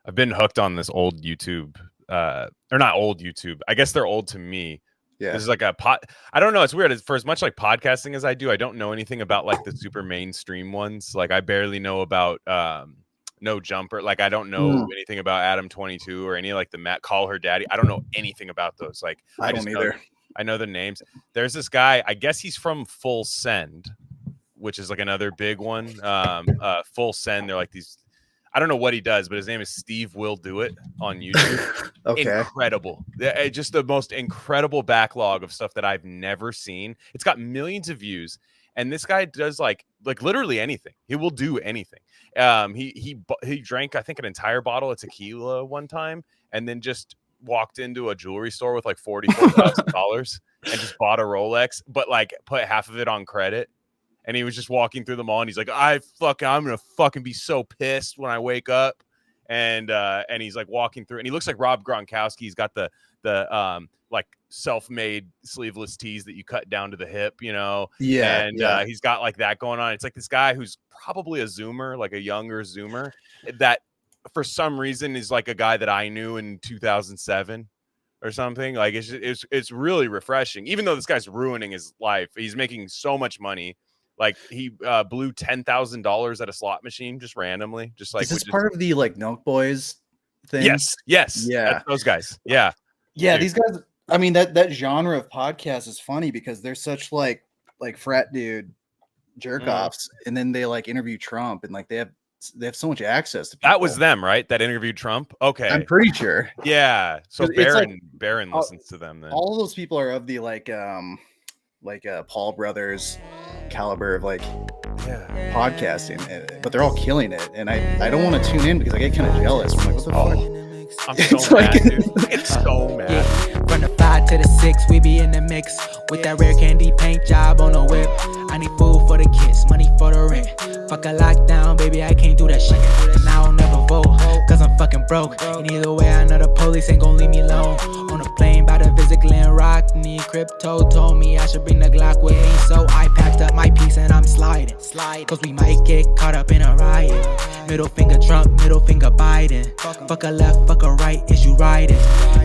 I've been hooked on this old YouTube, or not old YouTube. I guess they're old to me. Yeah. This is like a I don't know. It's weird. For as much like podcasting as I do, I don't know anything about like the super mainstream ones. Like I barely know about No Jumper. Like I don't know anything about Adam 22 or any like the Matt Call Her Daddy. I don't know anything about those. Like I don't either. I know the names. There's this guy. I guess he's from Full Send, which is like another big one. Full Send. They're like these. I don't know what he does, but his name is Steve Will Do It on YouTube. Okay. Incredible. Just the most incredible backlog of stuff that I've never seen. It's got millions of views. And this guy does like literally anything. He will do anything. He drank, I think, an entire bottle of tequila one time and then just walked into a jewelry store with like $44,000 and just bought a Rolex, but like put half of it on credit. And he was just walking through the mall and he's like, I'm going to fucking be so pissed when I wake up. And he's like walking through and he looks like Rob Gronkowski. He's got the like self-made sleeveless tees that you cut down to the hip, you know? Yeah. And he's got like that going on. It's like this guy who's probably a Zoomer, like a younger Zoomer that for some reason is like a guy that I knew in 2007. Or something. Like it's really refreshing, even though this guy's ruining his life. He's making so much money. Like he blew $10,000 at a slot machine just randomly. Just like is this part of the like Nelk Boys thing? Yes. Yeah, that's those guys. Yeah. Dude. These guys. I mean that genre of podcast is funny because they're such like frat dude jerk offs, and then they like interview Trump and like they have so much access to people. That was them, right? That interviewed Trump. Okay, I'm pretty sure. Yeah. So Barron listens to them. Then all of those people are of the like Paul Brothers caliber of like podcasting, but they're all killing it. And I don't want to tune in because I get kind of jealous. I'm like, what the fuck? I'm so mad, dude. It's so mad. From the 5 to the 6, we be in the mix with that rare candy paint job on the whip. I need food for the kids, money for the rent. Fuck a lockdown, baby, I can't do that shit. And I don't never vote, cause I'm fucking broke. And either way, I know the police ain't gon' leave me alone. On a plane by the visit Glen Rock, and crypto told me I should bring the Glock with me. So I packed up my piece and I'm sliding. Cause we might get caught up in a riot. Middle finger Trump, middle finger Biden. Fuck a left, fuck a right, is you riding?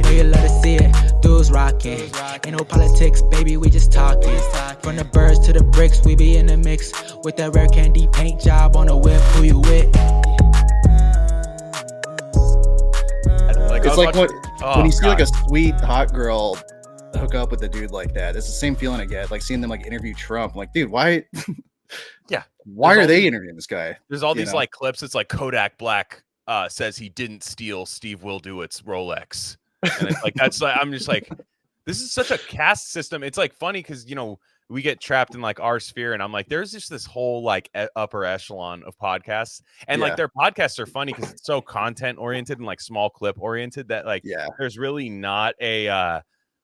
Know you love to see it, dudes rocking. Ain't no politics, baby, we just talking. From the birds to the bricks, we be in the mix with that rare candy paint job on the whip. Who you with? It's like when you see like a sweet hot girl hook up with a dude like that. It's the same feeling I get, like seeing them like interview Trump. I'm like, dude, why? Yeah. Why are they interviewing this guy? There's all these like clips. It's like Kodak Black says he didn't steal Steve Will Do It's Rolex. And it's like, that's like, I'm just like, this is such a caste system. It's like funny because, you know, we get trapped in like our sphere, and I'm like, there's just this whole like upper echelon of podcasts, and like their podcasts are funny because it's so content oriented and like small clip oriented that like there's really not a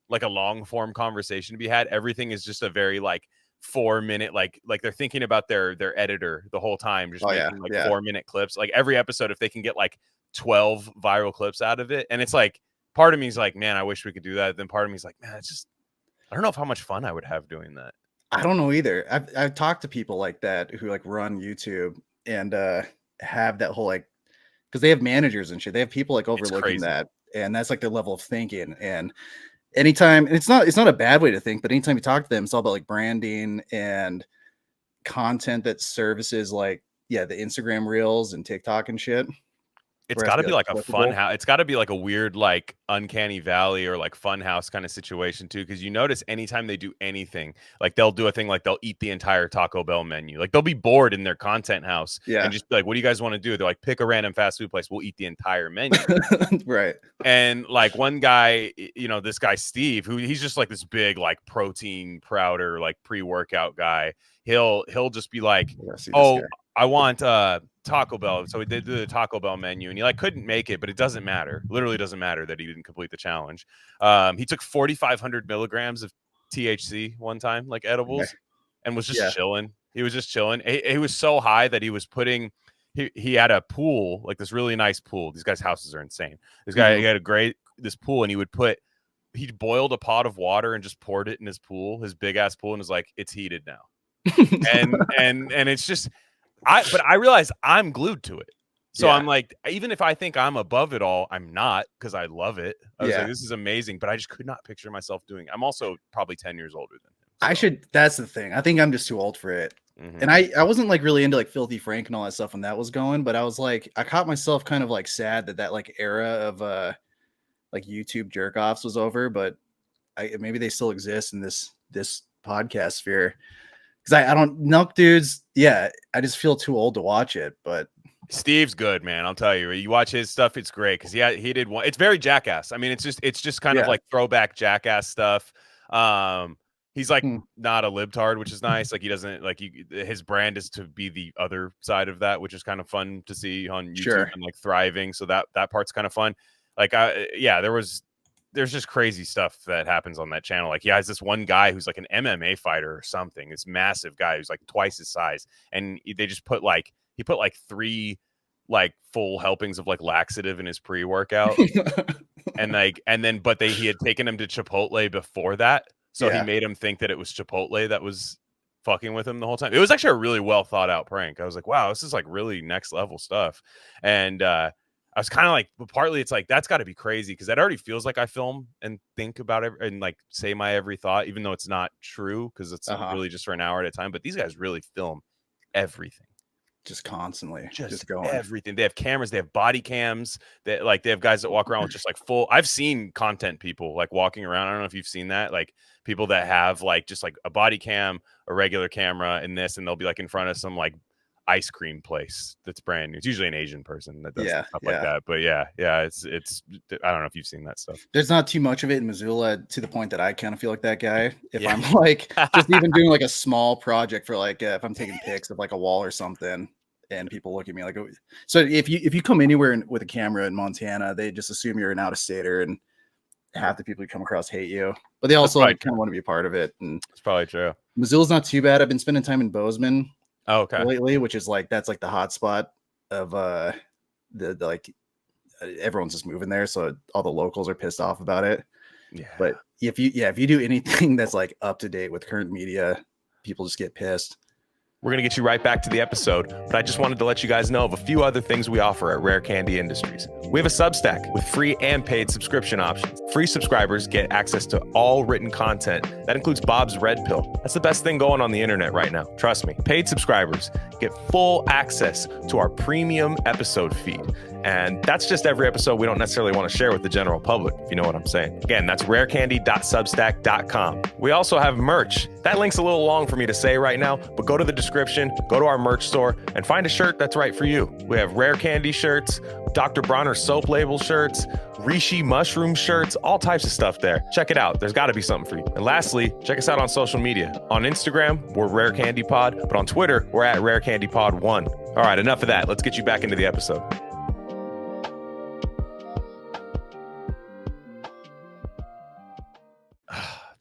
like a long form conversation to be had. Everything is just a very like 4-minute like they're thinking about their editor the whole time, just making 4-minute clips. Like every episode, if they can get like 12 viral clips out of it, and it's like part of me is like, man, I wish we could do that. Then part of me is like, man, it's just, I don't know how much fun I would have doing that. I don't know either. I've talked to people like that who like run YouTube and have that whole like, because they have managers and shit. They have people like overlooking that, and that's like their level of thinking. And anytime, and it's not a bad way to think, but anytime you talk to them, it's all about like branding and content that services like the Instagram reels and TikTok and shit. It's got to be like a fun house. It's got to be like a weird, like uncanny valley or like fun house kind of situation too. Cause you notice anytime they do anything, like they'll do a thing, like they'll eat the entire Taco Bell menu. Like they'll be bored in their content house and just be like, what do you guys want to do? They're like, pick a random fast food place. We'll eat the entire menu. Right. And like one guy, you know, this guy, Steve, who he's just like this big, like protein powder, like pre-workout guy. He'll just be like, I want Taco Bell. So he did the Taco Bell menu, and he like couldn't make it, but it doesn't matter. Literally doesn't matter that he didn't complete the challenge. He took 4,500 milligrams of THC one time, like edibles, and was just chilling. He was just chilling. He was so high that he was putting. He had a pool, like this really nice pool. These guys' houses are insane. This guy he had this pool, and he boiled a pot of water and just poured it in his pool, his big ass pool, and was like, it's heated now. and it's just. But I realize I'm glued to it. So I'm like, even if I think I'm above it all, I'm not, because I love it. I was like, this is amazing, but I just could not picture myself doing it. I'm also probably 10 years older than him. So. That's the thing. I think I'm just too old for it. And I wasn't like really into like Filthy Frank and all that stuff when that was going, but I was like, I caught myself kind of like sad that like era of like YouTube jerk offs was over, but maybe they still exist in this podcast sphere. Because I don't know, dudes. Yeah, I just feel too old to watch it. But Steve's good, man. I'll tell you. You watch his stuff, it's great because he did one. It's very Jackass. I mean, it's just kind of like throwback Jackass stuff. He's like not a libtard, which is nice. Like he doesn't like his brand is to be the other side of that, which is kind of fun to see on YouTube and like thriving. So that part's kind of fun. Like there's just crazy stuff that happens on that channel. Like he has this one guy who's like an MMA fighter or something. This massive guy who's like twice his size, and they just put like 3 like full helpings of like laxative in his pre-workout, but he had taken him to Chipotle before that. So he made him think that it was Chipotle that was fucking with him the whole time. It was actually a really well thought out prank. I was like, wow, this is like really next level stuff. And I was kind of like, but partly it's like, that's got to be crazy because that already feels like I film and think about it and like say my every thought, even though it's not true because it's really just for an hour at a time. But these guys really film everything. Just constantly, just going everything. They have cameras, they have body cams, they have guys that walk around with just like full. I've seen content people like walking around. I don't know if you've seen that, like people that have like just like a body cam, a regular camera, and they'll be like in front of some like ice cream place that's brand new. It's usually an Asian person that does stuff like that. But it's I don't know if you've seen that stuff. There's not too much of it in Missoula to the point that I kind of feel like that guy. If I'm like just even doing like a small project for like if I'm taking pics of like a wall or something, and people look at me like, so if you come anywhere with a camera in Montana, they just assume you're an out-of-stater, and half the people you come across hate you, but they also kind of want to be a part of it. And it's probably true. Missoula's not too bad. I've been spending time in Bozeman. Okay. Lately, which is like that's like the hot spot of the like everyone's just moving there, so all the locals are pissed off about it. Yeah. But if you do anything that's like up to date with current media, people just get pissed. We're going to get you right back to the episode, but I just wanted to let you guys know of a few other things we offer at Rare Candy Industries. We have a Substack with free and paid subscription options. Free subscribers get access to all written content. That includes Bob's Red Pill. That's the best thing going on the internet right now. Trust me. Paid subscribers get full access to our premium episode feed. And that's just every episode we don't necessarily want to share with the general public, if you know what I'm saying. Again, that's rarecandy.substack.com. We also have merch. That link's a little long for me to say right now, but go to the description, go to our merch store, and find a shirt that's right for you. We have Rare Candy shirts, Dr. Bronner soap label shirts, Rishi mushroom shirts, all types of stuff there. Check it out. There's got to be something for you. And lastly, check us out on social media. On Instagram, we're Rare Candy Pod, but on Twitter, we're at Rare Candy Pod 1. All right, enough of that. Let's get you back into the episode.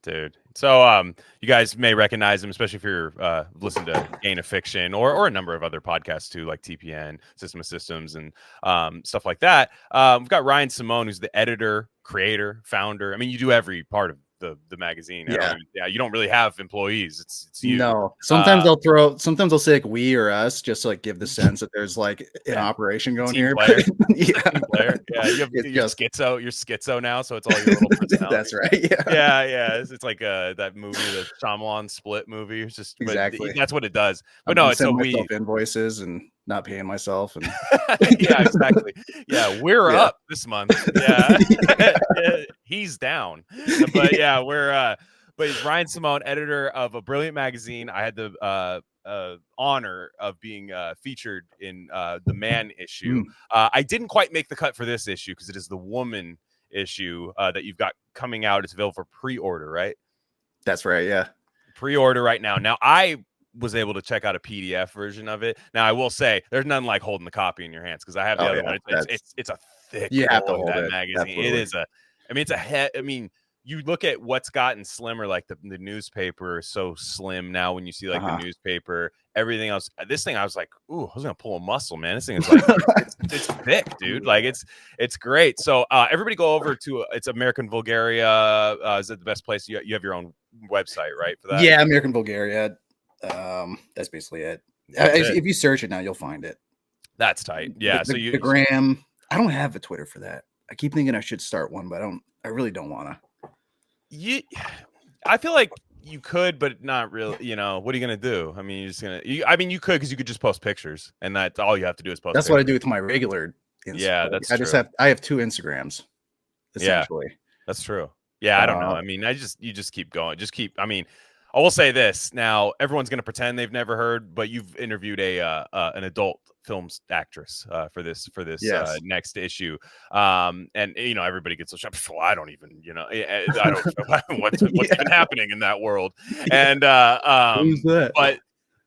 Dude. So you guys may recognize him, especially if you're listening to Gain of Fiction or a number of other podcasts too, like TPN, System of Systems, and stuff like that. We've got Ryan Simón, who's the editor, creator, founder. I mean, you do every part of the magazine. You don't really have employees. It's you. No. Sometimes they'll say like we or us just to like give the sense that there's like an operation going here. Player. You're schizo now, so it's all your little personality. That's right. Yeah. It's like that movie, the Shyamalan Split movie. It's just exactly that's what it does. But no, it's so we invoices and not paying myself and yeah, exactly. Yeah, we're up this month. Yeah. He's down. But yeah, but Ryan Simón, editor of a brilliant magazine. I had the honor of being featured in the Man issue. I didn't quite make the cut for this issue because it is the Woman issue that you've got coming out. It's available for pre-order, right? That's right. Yeah. Pre-order right now. Now I was able to check out a PDF version of it. Now I will say there's nothing like holding the copy in your hands because I have the other one. It's a thick. You have to hold that it. magazine. Absolutely. It is it's a head. I mean, you look at what's gotten slimmer, like the newspaper is so slim now. When you see like the newspaper, everything else, this thing, I was like, ooh, I was gonna pull a muscle, man. This thing is like it's thick, dude. Like it's great. So everybody go over to it's American Vulgaria. Is it the best place? You have your own website, right? For that? Yeah, American Vulgaria. That's basically it. If you search it now, you'll find it. That's tight. Yeah. So the gram. I don't have a Twitter for that. I keep thinking I should start one, but I really don't want to. I feel like you could, but not really. You know, what are you gonna do? I mean, you're just gonna. I mean, you could because you could just post pictures, and that's all you have to do is post. That's pictures. what I do with my regular. Yeah, that's true. I have 2 Instagrams. Essentially. Yeah, that's true. Yeah, I don't know. I mean, you just keep going. I mean, I will say this. Now, everyone's going to pretend they've never heard, but you've interviewed an adult films actress for this yes. Next issue. And you know, everybody gets so shocked. Well, I don't even, you know, I don't know what's been happening in that world. And who's that? But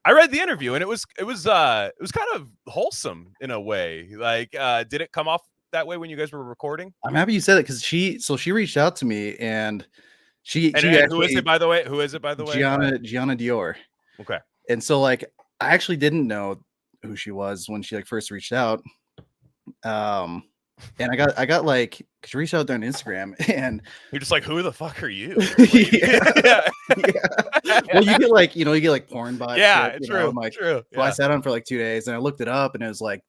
I read the interview and it was kind of wholesome in a way. Like, did it come off that way when you guys were recording? I'm happy you said it because she reached out to me and she actually, who is it by the way? Gianna Dior. Okay. And so like I actually didn't know who she was when she like first reached out. And I got like she reached out there on Instagram and you're just like, who the fuck are you? Yeah. Well, you get like porn bots. Yeah, true. True. So I sat on for like 2 days and I looked it up and it was like,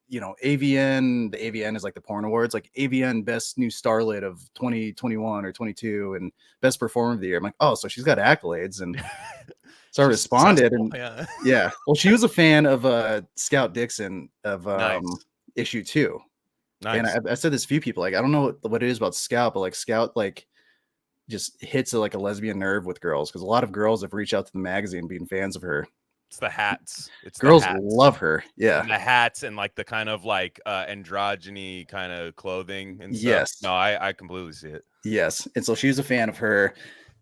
you know, AVN, the AVN is like the porn awards, like AVN best new starlet of 2021 or 22 and best performer of the year. I'm like, oh, so she's got accolades. And so I responded and yeah. Well, she was a fan of Scout Dixon of issue 2. Nice. And I said this to a few people, like, I don't know what it is about Scout, but like Scout, like just hits like a lesbian nerve with girls. Cause a lot of girls have reached out to the magazine being fans of her. It's the hats. Girls love her. Yeah. And the hats and like the kind of like androgyny kind of clothing and stuff. Yes. No, I completely see it. Yes. And so she was a fan of her.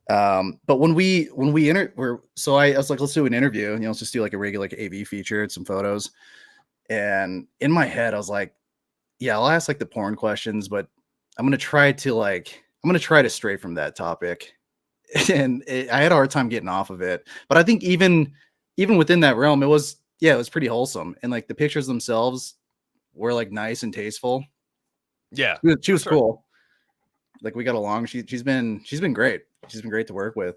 But when we so I was like, let's do an interview, you know, let's just do like a regular like AV feature and some photos. And in my head, I was like, yeah, I'll ask like the porn questions, but I'm going to try to stray from that topic. And I had a hard time getting off of it, but I think even within that realm, it was pretty wholesome. And like the pictures themselves were like nice and tasteful. Yeah. She was cool. Like we got along. She's been great. She's been great to work with.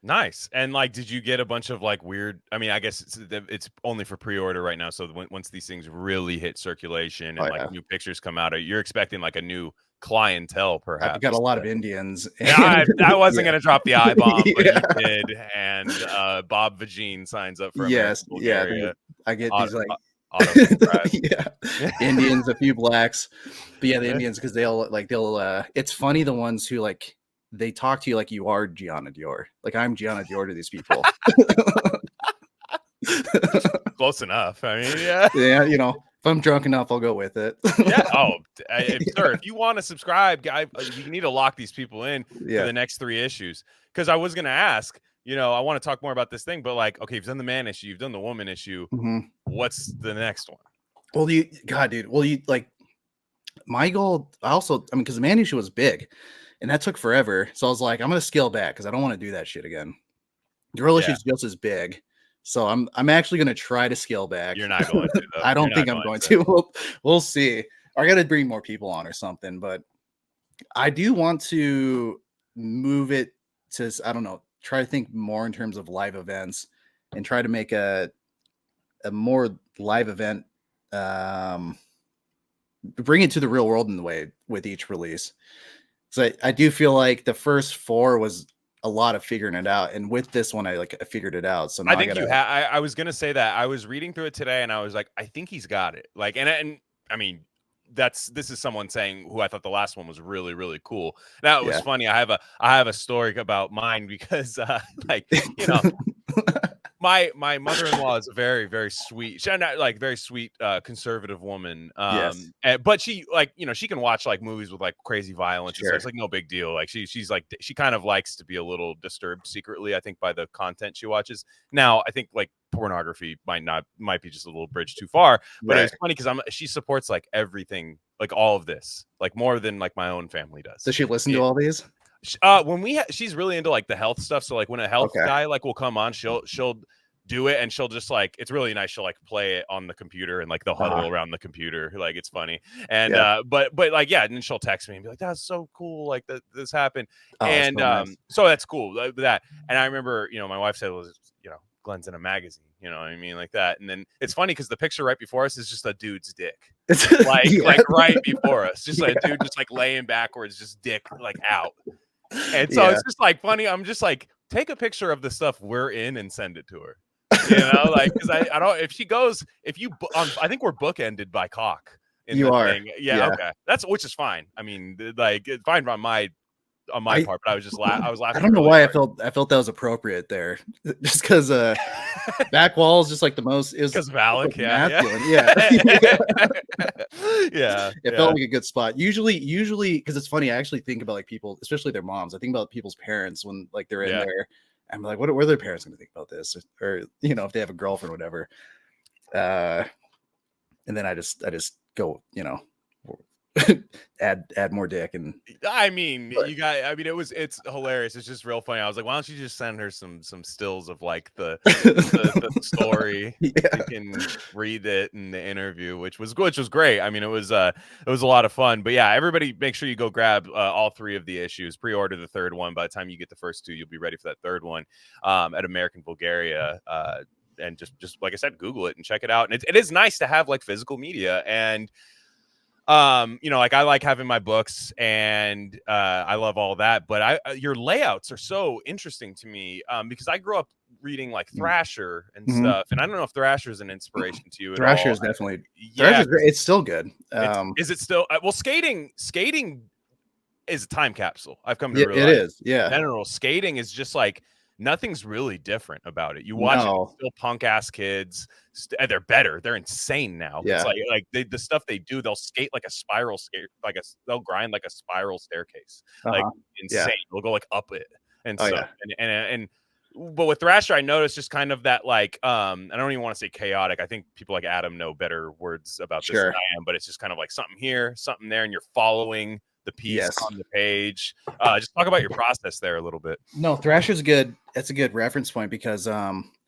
Nice. And like, did you get a bunch of like weird, I mean, I guess it's only for pre-order right now. So once these things really hit circulation and new pictures come out, you're expecting like a new clientele, perhaps. I've got a lot of Indians. Yeah, I wasn't going to drop the I bomb, but you did. And Bob Vagine signs up for Yes. Bulgaria. I get these like yeah. Indians, a few blacks, but yeah, the Indians, because they'll it's funny, the ones who like they talk to you like you are Gianna Dior, like I'm Gianna Dior to these people. Close enough. I mean, yeah, you know, if I'm drunk enough, I'll go with it. Yeah. Oh, sir, if you want to subscribe, guy, you need to lock these people in for the next 3 issues. Because I was going to ask, you know, I want to talk more about this thing, but like, okay, you've done the man issue, you've done the woman issue. Mm-hmm. What's the next one? Well, my goal also, I mean, because the man issue was big and that took forever. So I was like, I'm going to scale back because I don't want to do that shit again. The real issue is just as big. So I'm actually going to try to scale back. You're not going to, though. I don't think I'm going to. We'll see. I got to bring more people on or something, but I do want to move it to, I don't know, try to think more in terms of live events and try to make a more live event, bring it to the real world in the way with each release. So I do feel like the first 4 was a lot of figuring it out, and with this one I figured it out. So now I think I was gonna say that I was reading through it today and I was like, I think he's got it. Like, and I mean, this is someone saying who I thought the last one was really, really cool. Now it was funny. I have a story about mine because like, you know, my mother-in-law is a very, very sweet, very sweet conservative woman. But she, like, you know, she can watch like movies with like crazy violence. Sure. So it's like no big deal. Like she's like, she kind of likes to be a little disturbed secretly, I think, by the content she watches. Now I think like pornography might be just a little bridge too far, but it's funny because she supports like everything, like all of this, like more than like my own family does. Does she listen to all these? When she's really into like the health stuff. So like when a health guy like will come on, she'll do it and she'll just like, it's really nice. She'll like play it on the computer and like they'll huddle around the computer. Like it's funny. And but like, yeah, and then she'll text me and be like, that's so cool. Like this happened. And so that's cool. That. And I remember, you know, my wife said, well, you know, Glen's in a magazine. you know what I mean, like that. And then it's funny because the picture right before us is just a dude's dick, Yeah. like right before us, just like a dude just like laying backwards, just dick like out. And so it's just like funny. I'm just like, take a picture of the stuff we're in and send it to her. You know, like, because I don't, if she goes, if you I think we're bookended by cock in You the are. thing. Yeah, okay, that's, which is fine. I mean, like, it's fine on my part, but I was just I was laughing. I don't know really why hard. I felt that was appropriate there, just because back wall is just like the most, it was because Valak, masculine. yeah. It felt like a good spot. Usually because it's funny, I actually think about like people, especially their moms. I think about people's parents when like they're in there. I'm like, what are their parents going to think about this, or you know, if they have a girlfriend or whatever. And then I just go, you know, add more dick. And I mean, it's hilarious. It's just real funny. I was like, why don't you just send her some stills of like the story? You can read it in the interview, which was great. I mean, it was a lot of fun. But yeah, everybody make sure you go grab all 3 of the issues, pre-order the 3rd one. By the time you get the first 2, you'll be ready for that 3rd one at American Vulgaria. And just like I said, Google it and check it out. And it is nice to have like physical media. And you know, like I like having my books and I love all that, but your layouts are so interesting to me because I grew up reading like Thrasher and stuff, and I don't know if Thrasher is an inspiration to you at all. Thrasher is definitely, Thrasher's great. It's still good. Is it still well, skating is a time capsule. I've come to realize it is. Yeah, in general, skating is just like nothing's really different about it. You watch it, still punk ass kids. They're better. They're insane now. Yeah. It's like the stuff they do. They'll skate like a spiral they'll grind like a spiral staircase. Like insane. Yeah. They'll go like up it and stuff. And but with Thrasher, I noticed just kind of that like I don't even want to say chaotic. I think people like Adam know better words about this than I am. But it's just kind of like something here, something there, and you're following the piece on the page. Just talk about your process there a little bit. No, Thrasher's good. That's a good reference point because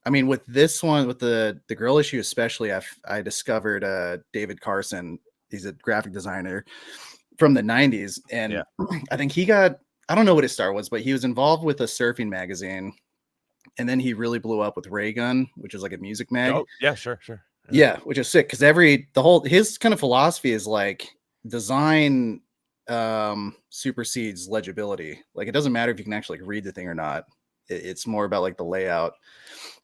I mean, with this one, with the girl issue especially, I discovered David Carson. He's a graphic designer from the 90s, and I think he got, I don't know what his start was, but he was involved with a surfing magazine, and then he really blew up with Raygun, which is like a music mag. Oh yeah, sure. Yeah, which is sick because his kind of philosophy is like design supersedes legibility. Like it doesn't matter if you can actually read the thing or not. It's more about like the layout,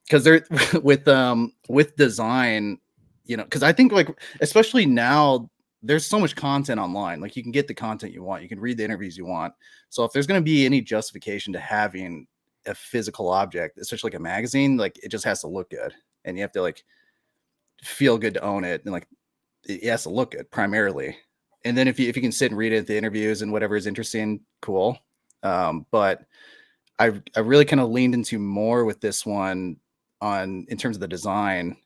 because they're with design, you know, because I think like especially now there's so much content online. Like you can get the content you want, you can read the interviews you want. So if there's going to be any justification to having a physical object, especially like a magazine, like it just has to look good, and you have to like feel good to own it, and like it has to look good primarily. And then if you can sit and read it at the interviews and whatever is interesting, cool. But I really kind of leaned into more with this one in terms of the design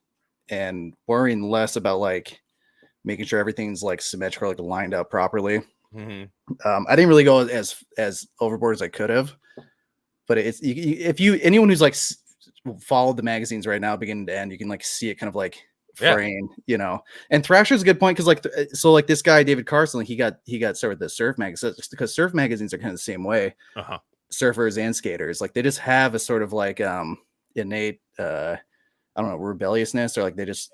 and worrying less about like making sure everything's like symmetrical, like lined up properly. I didn't really go as overboard as I could have, but it's anyone who's like followed the magazines right now, beginning to end, you can like see it kind of like frame, you know. And Thrasher's a good point because like like this guy David Carson, like he got started with the surf magazine because surf magazines are kind of the same way. Surfers and skaters, like they just have a sort of like innate I don't know, rebelliousness, or like they just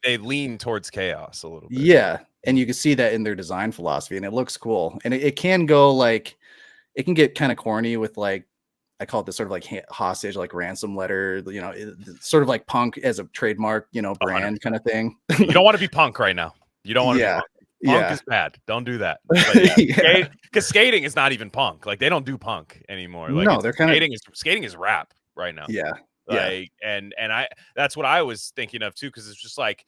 they lean towards chaos a little bit. Yeah, and you can see that in their design philosophy, and it looks cool. And it can go like, it can get kind of corny with like, I call it this sort of like hostage, like ransom letter, you know, sort of like punk as a trademark, you know, brand 100%. Kind of thing. You don't want to be punk right now. You don't want to be punk. Punk is bad. Don't do that. Because skating is not even punk. Like they don't do punk anymore. Like no, they're kind of skating is rap right now. Like, and that's what I was thinking of too, because it's just like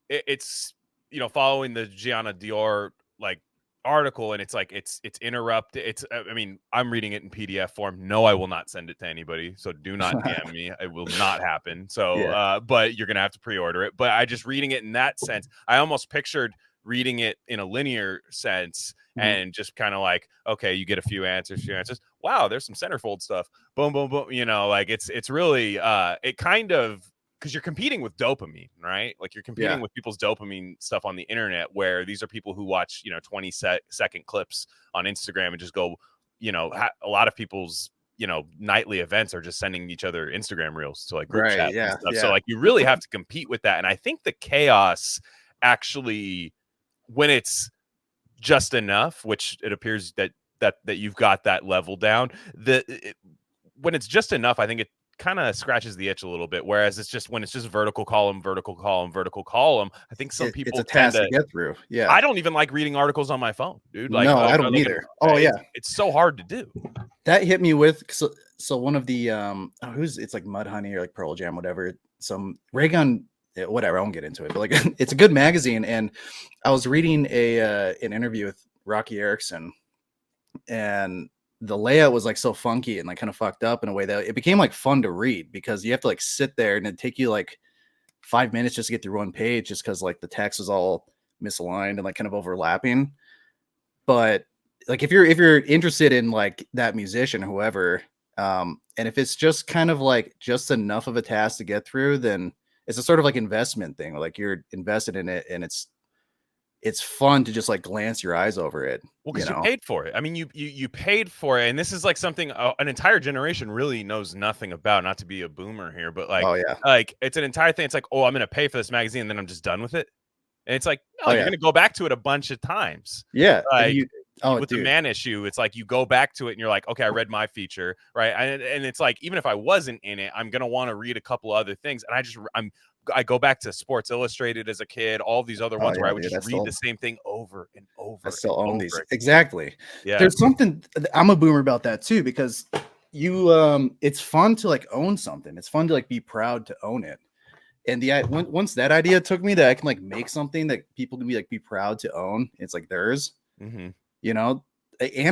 it's you know, following the Gianna Dior like article, and it's like it's interrupted. It's I mean, I'm reading it in PDF form. No, I will not send it to anybody. So do not DM me. It will not happen. So but you're gonna have to pre-order it. But I just reading it in that sense, I almost pictured reading it in a linear sense and just kind of like, okay, you get a few answers. Wow, there's some centerfold stuff. Boom, boom, boom. You know, like it's really it kind of, because you're competing with dopamine, right? Like you're competing with people's dopamine stuff on the internet, where these are people who watch, you know, 20-second clips on Instagram and just go, you know, a lot of people's nightly events are just sending each other Instagram reels to like group Right. chat Yeah. and stuff. Yeah. So like you really have to compete with that. And I think the chaos actually, when it's just enough, which it appears that you've got that level down, when it's just enough, I think it kind of scratches the itch a little bit. Whereas it's just when it's just vertical column, vertical column, vertical column, I think some It's people a tend task to to get through. Yeah. I don't even like reading articles on my phone, dude. Like, No, I don't either. Oh yeah. It's so hard to do. That hit me with so one of the it's like Mudhoney or like Pearl Jam, whatever. Some Raygun, whatever. I won't get into it, but like it's a good magazine. And I was reading an interview with Rocky Erickson, and the layout was like so funky and like kind of fucked up in a way that it became like fun to read, because you have to like sit there and it'd take you like 5 minutes just to get through one page, just because like the text is all misaligned and like kind of overlapping. But like if you're interested in like that musician or whoever, and if it's just kind of like just enough of a task to get through, then it's a sort of like investment thing. Like you're invested in it, and it's fun to just like glance your eyes over it. Well, because you paid for it. I mean, you paid for it, and this is like something an entire generation really knows nothing about. Not to be a boomer here, but like, oh yeah, like it's an entire thing. It's like, oh, I'm going to pay for this magazine, and then I'm just done with it. And it's like, no, oh, you're yeah. going to go back to it a bunch of times. Yeah, like with dude. the Man issue, it's like you go back to it, and you're like, okay, I read my feature, right? And it's like, even if I wasn't in it, I'm going to want to read a couple other things, and I go back to Sports Illustrated as a kid, all these other ones where I would just read the same thing over and over. I still own these. Again. Exactly. Yeah. There's something, I'm a boomer about that too, because it's fun to like own something. It's fun to like be proud to own it. And once that idea took me that I can like make something that people can be proud to own, it's like theirs. Anna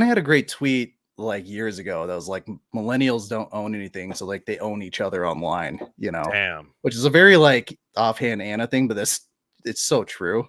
had a great tweet like years ago that was like, millennials don't own anything, so like they own each other online, Damn. Which is a very like offhand Anna thing, but it's so true.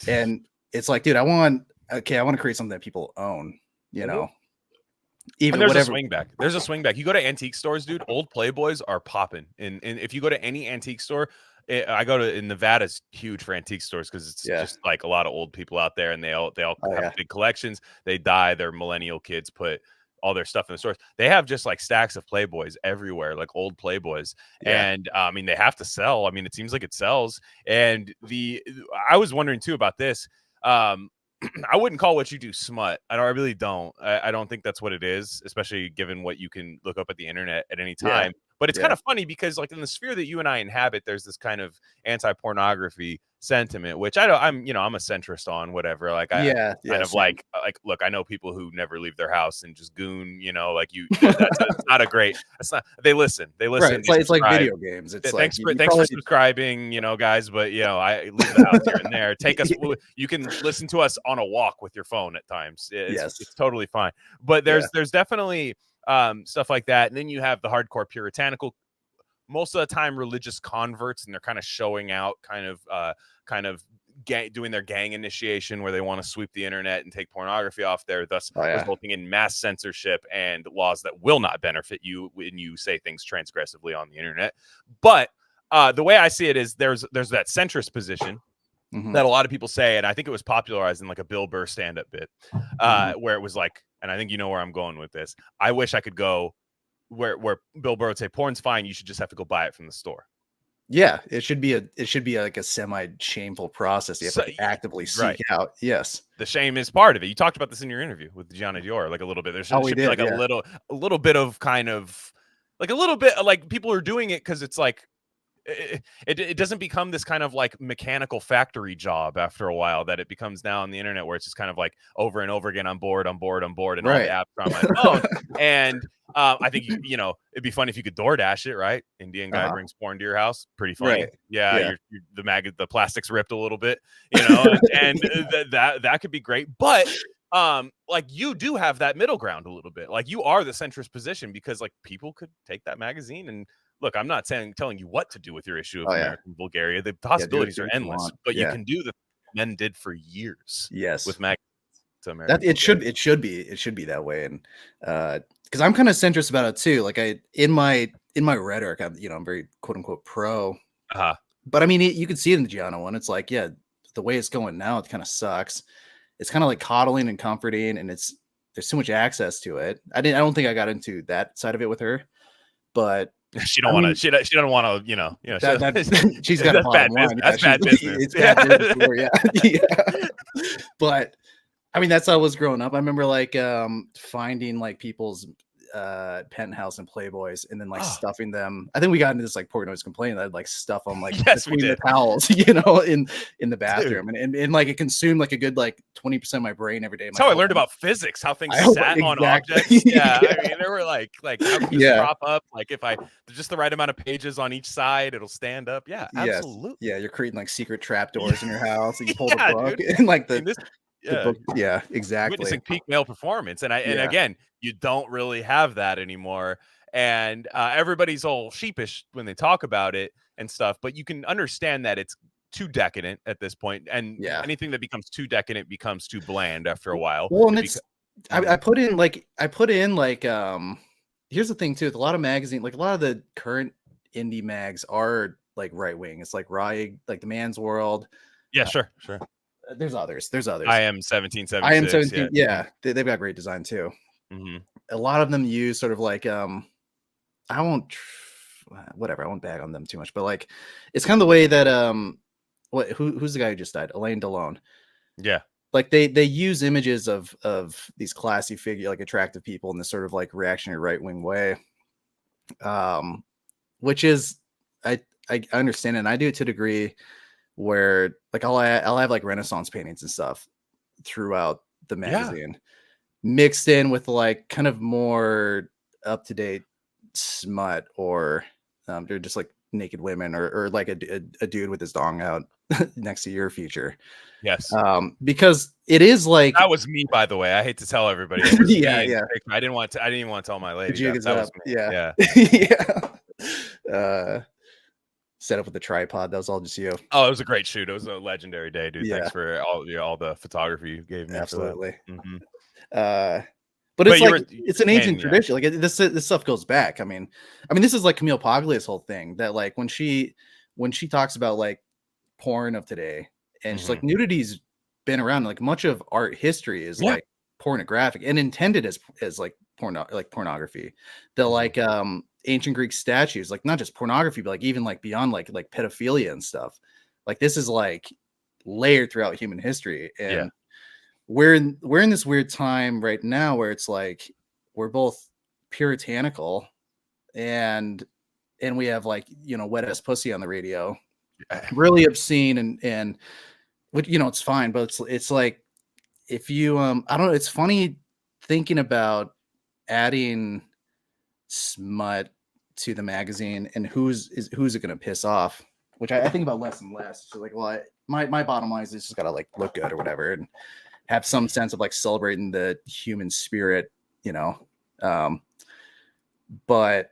And it's like, dude, I want to create something that people own, Even there's whatever. There's a swing back. You go to antique stores, dude, old Playboys are popping. And if you go to any antique store, I go to in Nevada's huge for antique stores, because it's just like a lot of old people out there, and they all have big collections. They die. Their millennial kids put all their stuff in the stores. They have just like stacks of Playboys everywhere, like old Playboys. And I mean, they have to sell. I mean, it seems like it sells. And I was wondering too about this. I wouldn't call what you do smut. I really don't. I don't think that's what it is, especially given what you can look up at the internet at any time. But it's kind of funny because like in the sphere that you and I inhabit, there's this kind of anti-pornography sentiment, which I'm a centrist on, whatever. Like like, look, I know people who never leave their house and just goon, like that's not a great, they listen. Right. It's like video games. It's thanks for subscribing, guys. But I leave the house here and there. Take us, you can listen to us on a walk with your phone at times. It's totally fine. But there's definitely stuff like that. And then you have the hardcore puritanical, most of the time religious converts, and they're kind of showing out, kind of doing their gang initiation where they want to sweep the internet and take pornography off there, thus resulting in mass censorship and laws that will not benefit you when you say things transgressively on the internet. But the way I see it is there's that centrist position that a lot of people say, and I think it was popularized in like a Bill Burr stand-up bit, where it was like, and I think you know where I'm going with this. I wish I could go where Bill Burr would say porn's fine, you should just have to go buy it from the store. Yeah, it should be like a semi-shameful process. You have to actively seek out. Yes, the shame is part of it. You talked about this in your interview with Gianna Dior, like a little bit. There should be like a little bit of kind of like a little bit like people are doing it because it's like it doesn't become this kind of like mechanical factory job after a while, that it becomes now on the internet where it's just kind of like over and over again, I'm bored, and all the apps are on my phone. And I think it'd be fun if you could DoorDash it, right? Indian guy brings porn to your house, pretty funny. Right. You're the plastic's ripped a little bit, and that could be great. But like you do have that middle ground a little bit. Like you are the centrist position, because like people could take that magazine and look, I'm not telling you what to do with your issue of American Vulgaria. The possibilities are endless, but you can do the men did for years. Yes, with magazines. It should be that way. And because I'm kind of centrist about it too. Like in my rhetoric, I'm very quote unquote pro. But I mean, you can see it in the Gianna one. It's like, the way it's going now, it kind of sucks. It's kind of like coddling and comforting, and there's too much access to it. I don't think I got into that side of it with her, but she don't want to. She don't want to. You know. She's got a bottom line. That's bad business. It's bad business for her, yeah. Yeah. But I mean, that's how I was growing up. I remember like finding like people's penthouse and Playboys and then like stuffing them. I think we got into this like Portnoy's complaint that I'd like stuff them like between the towels, you know, in the bathroom. And like it consumed like a good like 20% of my brain every day. That's how I learned about physics, how things sat on objects. Yeah. I mean, there were like how can you prop up? Like if there's just the right amount of pages on each side, it'll stand up. Yeah, absolutely. Yeah, you're creating like secret trapdoors in your house and you pull the book and like yeah, exactly. Witnessing peak male performance. And again, you don't really have that anymore. And everybody's all sheepish when they talk about it and stuff, but you can understand that it's too decadent at this point. And anything that becomes too decadent becomes too bland after a while. Well, and I put in like here's the thing too, with a lot of magazines, like a lot of the current indie mags are like right wing. It's like Rye, like the Man's World. Yeah, sure. There's others. I am 1776. I am 17. Yeah, they've got great design too. Mm-hmm. A lot of them use sort of like I won't bag on them too much, but like it's kind of the way that who's the guy who just died? Alain Delon. Yeah. Like they use images of these classy figure, like attractive people in this sort of like reactionary right wing way, which is I understand it, and I do it to a degree where like I'll have like Renaissance paintings and stuff throughout the magazine, mixed in with like kind of more up to date smut, or they're just like naked women, or like a dude with his dong out next to your feature. Yes. Because it is like that was me, by the way. I hate to tell everybody. Yeah. I didn't even want to tell my lady. That was me. Yeah. Set up with the tripod. That was all just you. Oh, it was a great shoot. It was a legendary day, dude. Thanks for all the photography you gave me. Absolutely. Mm-hmm. But it's like it's an ancient tradition. Like this stuff goes back. I mean, this is like Camille Paglia's whole thing, that like when she talks about like porn of today, and she's like, nudity's been around. Like much of art history is like pornographic and intended as like pornography. The like ancient Greek statues, like not just pornography, but like even like beyond like pedophilia and stuff. Like this is like layered throughout human history, and we're in this weird time right now where it's like we're both puritanical and we have like, you know, wet ass pussy on the radio, really obscene, and you know, it's fine, but it's like if you I don't know, it's funny thinking about adding smut to the magazine and who's it going to piss off, which I think about less and less. So like, well, my bottom line is it's just got to like look good or whatever, and have some sense of like celebrating the human spirit, you know. But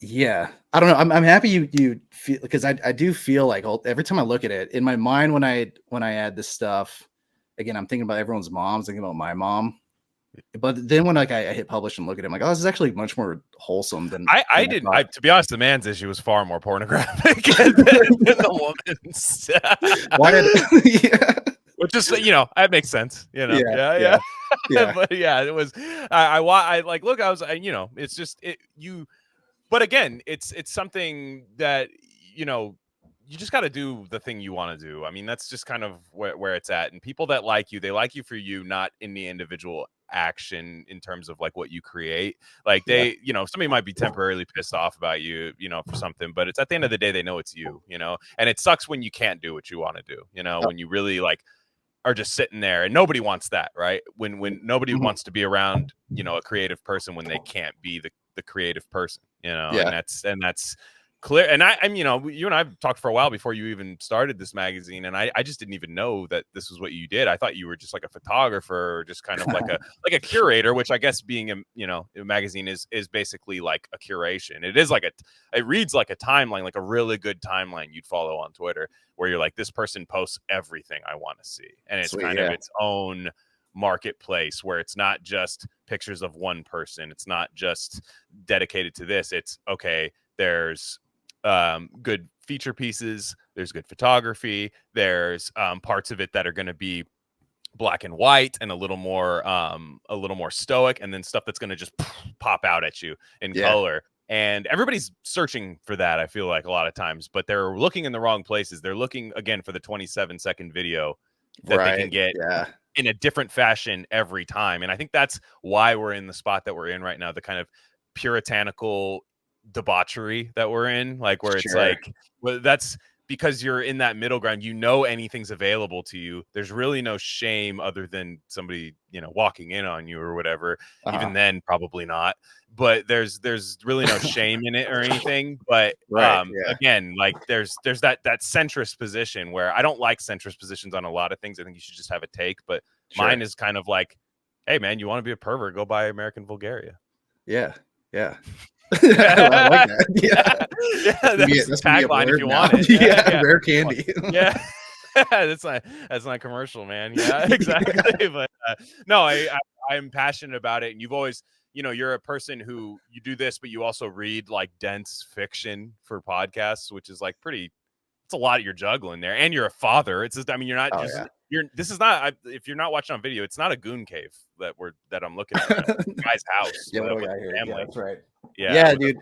yeah, I don't know. I'm happy you feel, because I do feel like every time I look at it in my mind, when I add this stuff, again, I'm thinking about everyone's moms, thinking about my mom. But then when like I hit publish and look at it, I'm like, oh, this is actually much more wholesome than I didn't. To be honest, the man's issue was far more pornographic than the woman's. Which is, you know, that makes sense. You know, yeah. But yeah, it was. I like look. I was, you know, it's just you. But again, it's something that, you know, you just got to do the thing you want to do. I mean, that's just kind of where it's at. And people that like you, they like you for you, not in the individual action in terms of like what you create. Like they, you know, somebody might be temporarily pissed off about you, you know, for something, but it's at the end of the day, they know it's you, you know. And it sucks when you can't do what you want to do, you know, when you really like are just sitting there, and nobody wants that, right? When nobody wants to be around, you know, a creative person when they can't be the creative person, you know. And that's clear. And I'm, you know, you and I've talked for a while before you even started this magazine, and I just didn't even know that this was what you did. I thought you were just like a photographer, or just kind of like a curator, which I guess being a, you know, a magazine is basically like a curation. It is like it reads like a timeline, like a really good timeline you'd follow on Twitter, where you're like, this person posts everything I want to see, and it's kind of its own marketplace where it's not just pictures of one person, it's not just dedicated to this. It's okay, there's good feature pieces, there's good photography, there's parts of it that are going to be black and white and a little more stoic, and then stuff that's going to just pop out at you in color. And everybody's searching for that, I feel like, a lot of times, but they're looking in the wrong places. They're looking again for the 27-second video that they can get in a different fashion every time. And I think that's why we're in the spot that we're in right now, the kind of puritanical debauchery that we're in, like where it's like, well, that's because you're in that middle ground, anything's available to you. There's really no shame other than somebody, walking in on you or whatever. Even then, probably not. But there's really no shame in it or anything. But again, like there's that centrist position where I don't like centrist positions on a lot of things. I think you should just have a take. But mine is kind of like, hey man, you want to be a pervert? Go buy American Vulgaria. Yeah. I like that. That's tagline if you want it. Rare candy. That's not commercial, man. Yeah, exactly. But no, I'm passionate about it, and you've always, you're a person who you do this, but you also read like dense fiction for podcasts, which is like it's a lot you're juggling there, and you're a father. It's just, I mean, you're not this is not, if you're not watching on video, it's not a goon cave that I'm looking at. Guy's house. Family. That's right. Yeah, dude.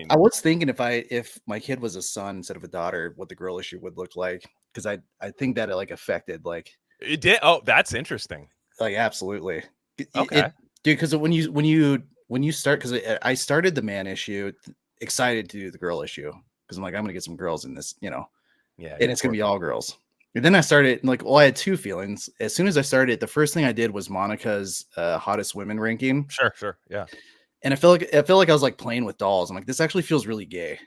I was thinking if my kid was a son instead of a daughter, what the girl issue would look like, because I think that it like affected like it did. Oh, that's interesting. Like absolutely. Okay, dude. Because when you start, because I started the man issue excited to do the girl issue because I'm like, I'm gonna get some girls in this, and it's gonna be all girls. And then I started I had two feelings. As soon as I started, the first thing I did was Monica's hottest women ranking. Sure, yeah. And I feel like I was like playing with dolls. I'm like, this actually feels really gay.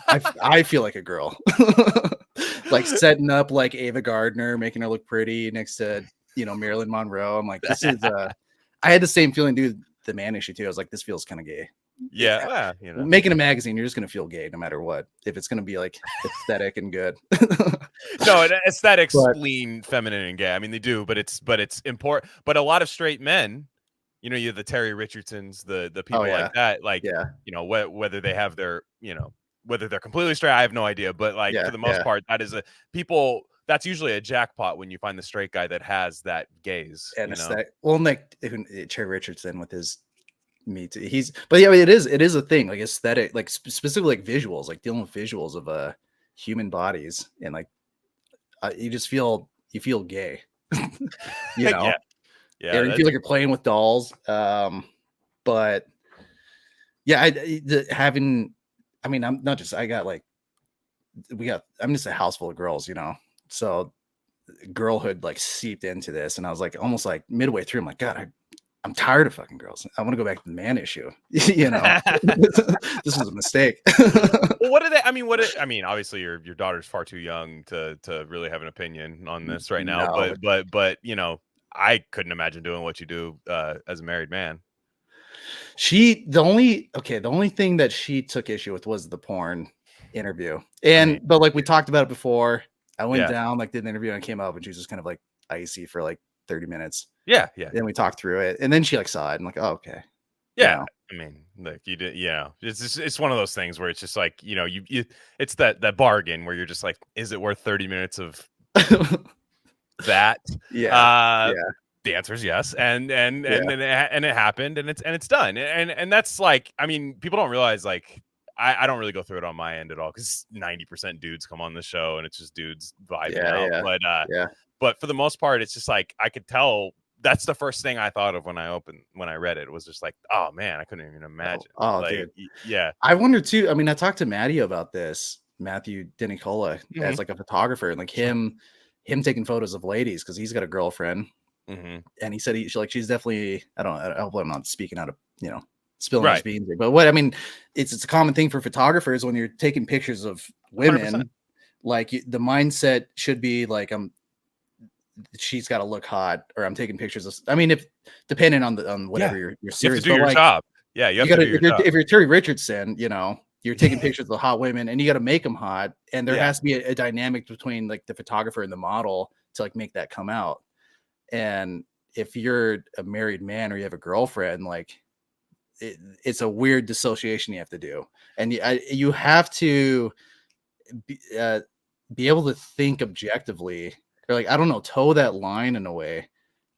I feel like a girl, like setting up like Ava Gardner, making her look pretty next to Marilyn Monroe. I'm like, this is. I had the same feeling, dude. The man issue too. I was like, this feels kind of gay. Yeah, making a magazine, you're just gonna feel gay no matter what. If it's gonna be like aesthetic and good. No, aesthetics lean feminine and gay. I mean, they do, but it's important. But a lot of straight men, you have the Terry Richardsons, the people like that, like whether they have their, whether they're completely straight, I have no idea. But like for the most part, that is that's usually a jackpot when you find the straight guy that has that gaze. And aesthetic. Well, like Terry Richardson with his Me Too. It is a thing, like aesthetic, like specifically like visuals, like dealing with visuals of human bodies, and like you feel gay. Yeah, and you feel like you're playing with dolls. But yeah, I'm not just, I'm just a house full of girls, so girlhood like seeped into this, and I was like almost like midway through, I'm like, God, I'm tired of fucking girls. I want to go back to the man issue. This was a mistake. Well, obviously your daughter's far too young to really have an opinion on this right now. No. But I couldn't imagine doing what you do as a married man. The only thing that she took issue with was the porn interview. But like we talked about it before, I went down, like did an interview, and I came up and she was just kind of like icy for like 30 minutes. Yeah. Then we talked through it, and then she like saw it and like, oh, okay. Yeah. I mean, like you did, it's one of those things where it's just like, it's that bargain where you're just like, is it worth 30 minutes of that? The answer is yes. And it happened, and it's done. And that's like, I mean, people don't realize, like, I don't really go through it on my end at all, because 90% dudes come on the show and it's just dudes vibing out. But for the most part, it's just like, I could tell. That's the first thing I thought of when I read it. It was just like, oh man, I couldn't even imagine. Dude. Yeah. I wonder too. I mean, I talked to Matthew about this, Matthew Denicola, as like a photographer, and like him taking photos of ladies, because he's got a girlfriend. And he said she's definitely, I hope I'm not speaking out of, spilling his beans here, but it's a common thing for photographers when you're taking pictures of women. 100%. Like the mindset should be like, she's got to look hot, or I'm taking pictures of, if depending on whatever your series, you have to do your job. Yeah, you have to do your job. If you're Terry Richardson, you're taking pictures of the hot women, and you got to make them hot, and there has to be a dynamic between like the photographer and the model to like make that come out. And if you're a married man or you have a girlfriend, like it's a weird dissociation you have to do, and you have to be able to think objectively, or like, I don't know, toe that line in a way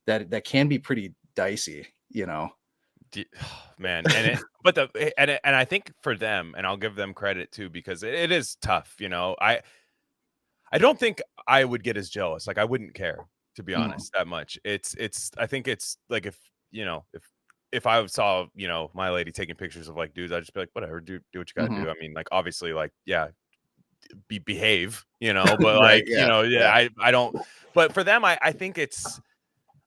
that can be pretty dicey, you know. Man, and I think for them, and I'll give them credit too, because it is tough, you know. I don't think I would get as jealous. Like I wouldn't care, to be honest, that much. I think it's like if you know if I saw, you know, my lady taking pictures of like dudes, I'd just be like, whatever, do what you gotta do. I mean, like obviously, like yeah, behave, you know, but Right, like you know, I don't. But for them, I think it's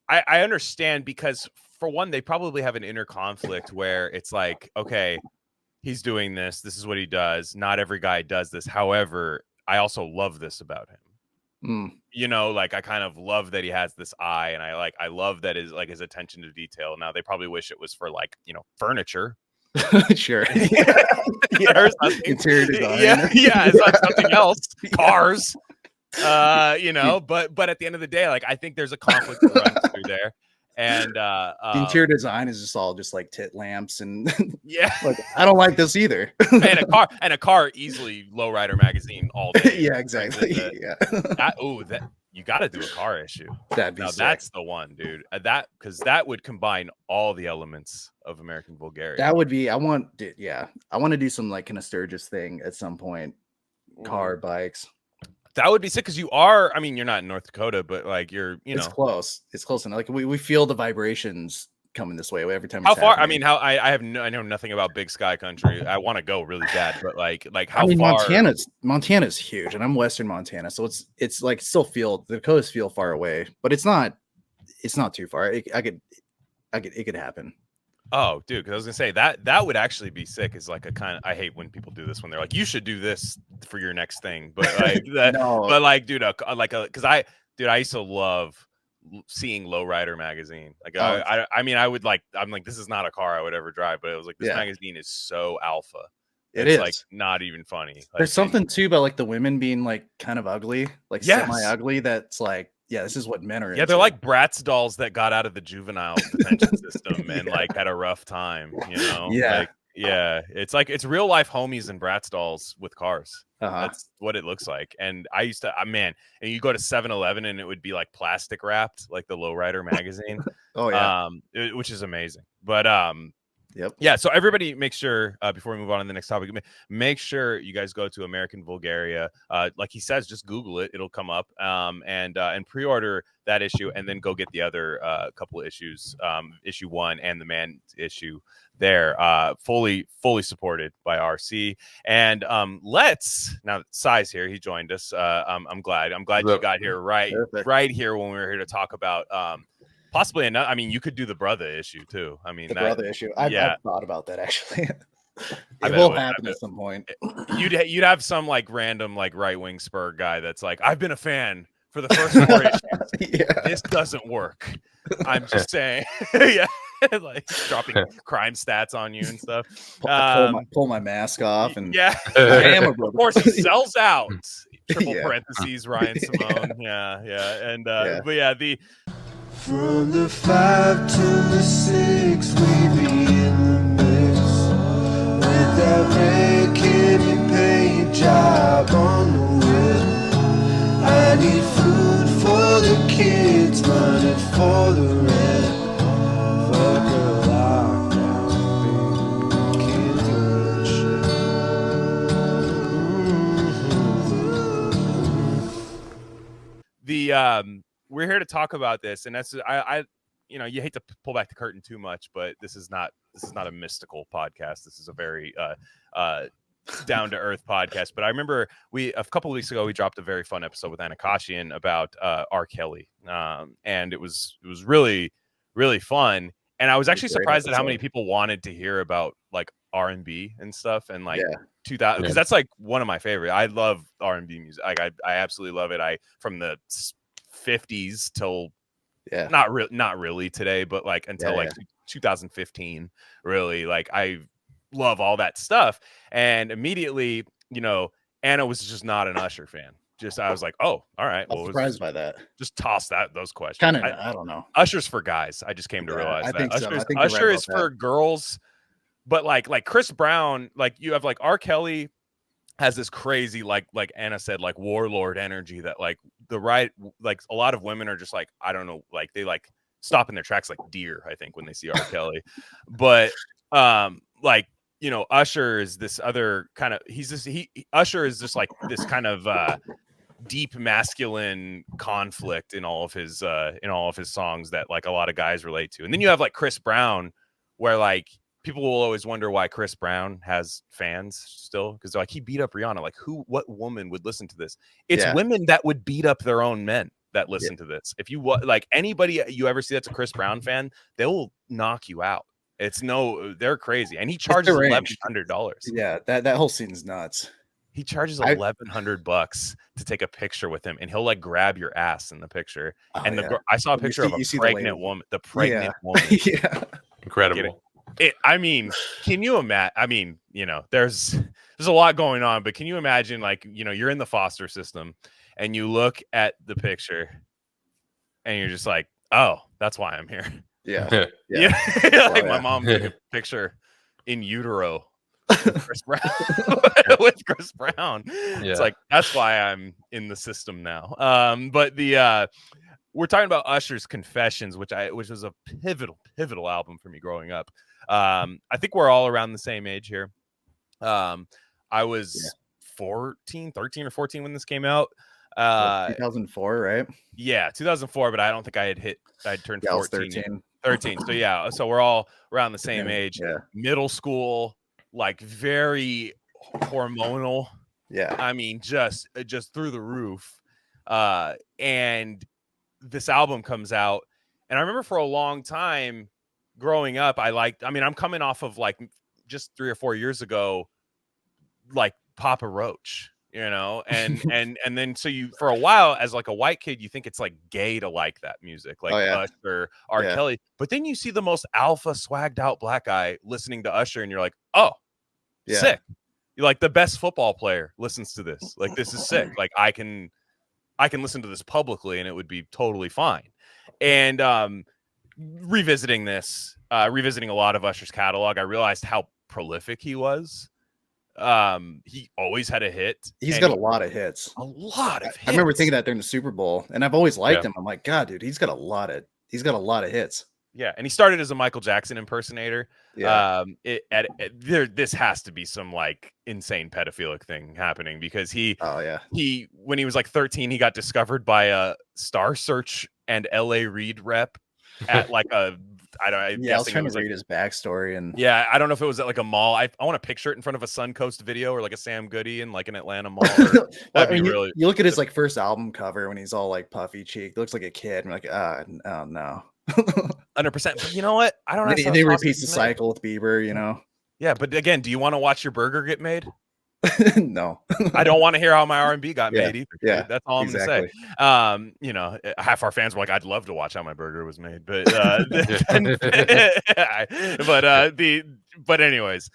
I understand, because for one, they probably have an inner conflict where it's like, okay, he's doing this. This is what he does. Not every guy does this. However, I also love this about him. You know, like I kind of love that he has this eye, and I love that his attention to detail. Now they probably wish it was for like, you know, furniture. Sure. Or something. Interior design. Yeah, it's not something else. Cars. You know, but at the end of the day, like I think there's a conflict that runs through there. And the interior design is just all just like tit lamps and yeah, like I don't like this either. and a car easily Lowrider magazine all day. Yeah, exactly. That you got to do a car issue. That's the one, dude. Because that would combine all the elements of American Vulgaria. That would be. I want to do some like kind of Sturgis thing at some point. Car, bikes. That would be sick, because you are. I mean, you're not in North Dakota, but like it's close. It's close enough. Like we feel the vibrations coming this way every time. How far? Happening. I mean, I know nothing about Big Sky Country. I want to go really bad, but like how far? Montana's huge, and I'm Western Montana, so it's like still the Dakotas feel far away, but it's not too far. It could happen. Oh, dude, because I was gonna say that would actually be sick. Is like a kind of, I hate when people do this when they're like, you should do this for your next thing, but like but like, dude, because I used to love seeing Lowrider magazine. Like I mean, I'm like, this is not a car I would ever drive, but it was like, this magazine is so alpha. It's like not even funny. Like, there's something too about like the women being like kind of ugly, like semi-ugly. That's like, yeah, this is what men are. Yeah, they're like Bratz dolls that got out of the juvenile detention system and like had a rough time, you know? It's like it's real life homies and Bratz dolls with cars. That's what it looks like. And I used to, and you go to 7-Eleven and it would be like plastic wrapped, like the Lowrider magazine. Which is amazing. But Yep. Yeah. So everybody, make sure before we move on to the next topic, make sure you guys go to American Vulgaria. Like he says, just Google it; it'll come up. And pre-order that issue, and then go get the other couple of issues, issue 1 and the man issue. There, fully supported by RC. And now Psi's here. He joined us. I'm glad you got here right here when we were here to talk about possibly another. I mean, you could do the brother issue too. I mean, brother issue. I've thought about that actually. It will happen at some point. You'd have some like random like right-wing spur guy that's like, I've been a fan for the first 4 issues. This doesn't work. I'm just saying. Like dropping crime stats on you and stuff. Pull my mask off and of course he sells out. Triple parentheses Ryan Simón. And but the from the 5 to the 6 we be in the mix with that red candy paint job on the whip. I need food for the kids, money for the rent. Fuck a lockdown, baby, can't do shit. We're here to talk about this, and that's I you know, you hate to pull back the curtain too much, but this is not a mystical podcast. This is a very down to earth podcast. But I remember a couple of weeks ago we dropped a very fun episode with Anna Kashian about R. Kelly, and it was really, really fun. And I was actually surprised at how many people wanted to hear about like R&B and stuff, and like 2000, because that's like one of my favorite. I love R&B music. Like I absolutely love it. From the 50s till not really today, but like until like 2015, really, like I love all that stuff. And immediately, you know, Anna was just not an Usher fan. I was like, oh, all right. I was surprised by that. Just toss those questions. Kind of, I don't know. Usher's for guys. I just came to realize I that. think so. Usher is for girls, but like Chris Brown, like you have like R. Kelly has this crazy, like Anna said, like warlord energy that like a lot of women are just like, I don't know, like they like stop in their tracks like deer, I think, when they see R. Kelly. But like, you know, Usher is this other kind of Usher is just like this kind of deep masculine conflict in all of his songs that like a lot of guys relate to. And then you have like Chris Brown, where like people will always wonder why Chris Brown has fans still, because like he beat up Rihanna. Like what woman would listen to this? It's women that would beat up their own men that listen to this. If you like anybody you ever see that's a Chris Brown fan, they will knock you out. They're crazy, and he charges $1,100. Yeah, that whole scene's nuts. He charges $1,100 to take a picture with him, and he'll like grab your ass in the picture. And I saw a picture of a pregnant woman. The pregnant woman. Yeah, incredible. I mean, can you imagine? I mean, you know, there's a lot going on, but can you imagine, like, you know, you're in the foster system, and you look at the picture, and you're just like, oh, that's why I'm here. Yeah. Like my mom took a picture in utero with Chris Brown. It's like, that's why I'm in the system now. But we're talking about Usher's Confessions, which was a pivotal album for me growing up. I think we're all around the same age here. I was 13 or 14 when this came out. 2004, right? Yeah, 2004, but I don't think I'd turned 14. 13. So we're all around the same age. Yeah. Middle school, like very hormonal. Yeah. I mean, just through the roof. And this album comes out, and I remember for a long time growing up, I'm coming off of like just 3 or 4 years ago, like Papa Roach, you know, and then so you, for a while as like a white kid, you think it's like gay to like that music, like Usher, R. Kelly, but then you see the most alpha swagged out black guy listening to Usher, and you're like, oh, sick. You're like, the best football player listens to this. Like, this is sick. Like, I can listen to this publicly and it would be totally fine. And revisiting a lot of Usher's catalog, I realized how prolific he was. He always had a hit. He's got a lot of hits. A lot of hits. I remember thinking that during the Super Bowl, and I've always liked him. I'm like, God, dude, he's got a lot of hits. Yeah, and he started as a Michael Jackson impersonator. Yeah. This has to be some like insane pedophilic thing happening, because he when he was like 13, he got discovered by a Star Search and LA Reid rep at like a I was trying to read his backstory, and I don't know if it was at like a mall. I want to picture it in front of a Suncoast video or like a Sam Goody in like an Atlanta mall. You look at his like first album cover when he's all like puffy cheeked, looks like a kid. And like, oh no. 100%. But you know what? I don't know. They repeats the cycle with Bieber, you know. Yeah, but again, do you want to watch your burger get made? No. I don't want to hear how my R&B got made either. Yeah, that's all I'm gonna say. You know, half our fans were like, I'd love to watch how my burger was made, but but anyways,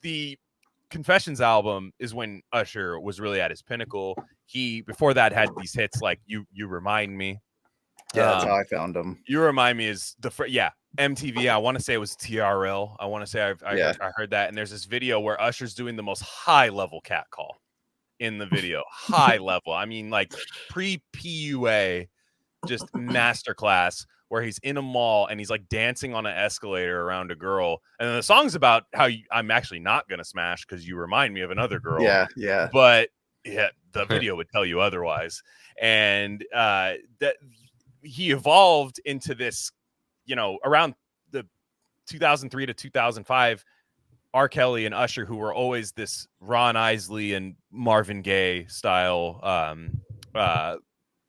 the Confessions album is when Usher was really at his pinnacle. He before that had these hits like you Remind Me. Yeah, that's how I found him. You Remind Me is MTV. I want to say it was TRL. I want to say I heard that. And there's this video where Usher's doing the most high level cat call in the video. High level. I mean, like pre-PUA, just masterclass, where he's in a mall and he's like dancing on an escalator around a girl. And then the song's about how I'm actually not going to smash because you remind me of another girl. Yeah. But the video would tell you otherwise. And that he evolved into this, you know, around the 2003 to 2005, R. Kelly and Usher, who were always this Ron Isley and Marvin Gaye style.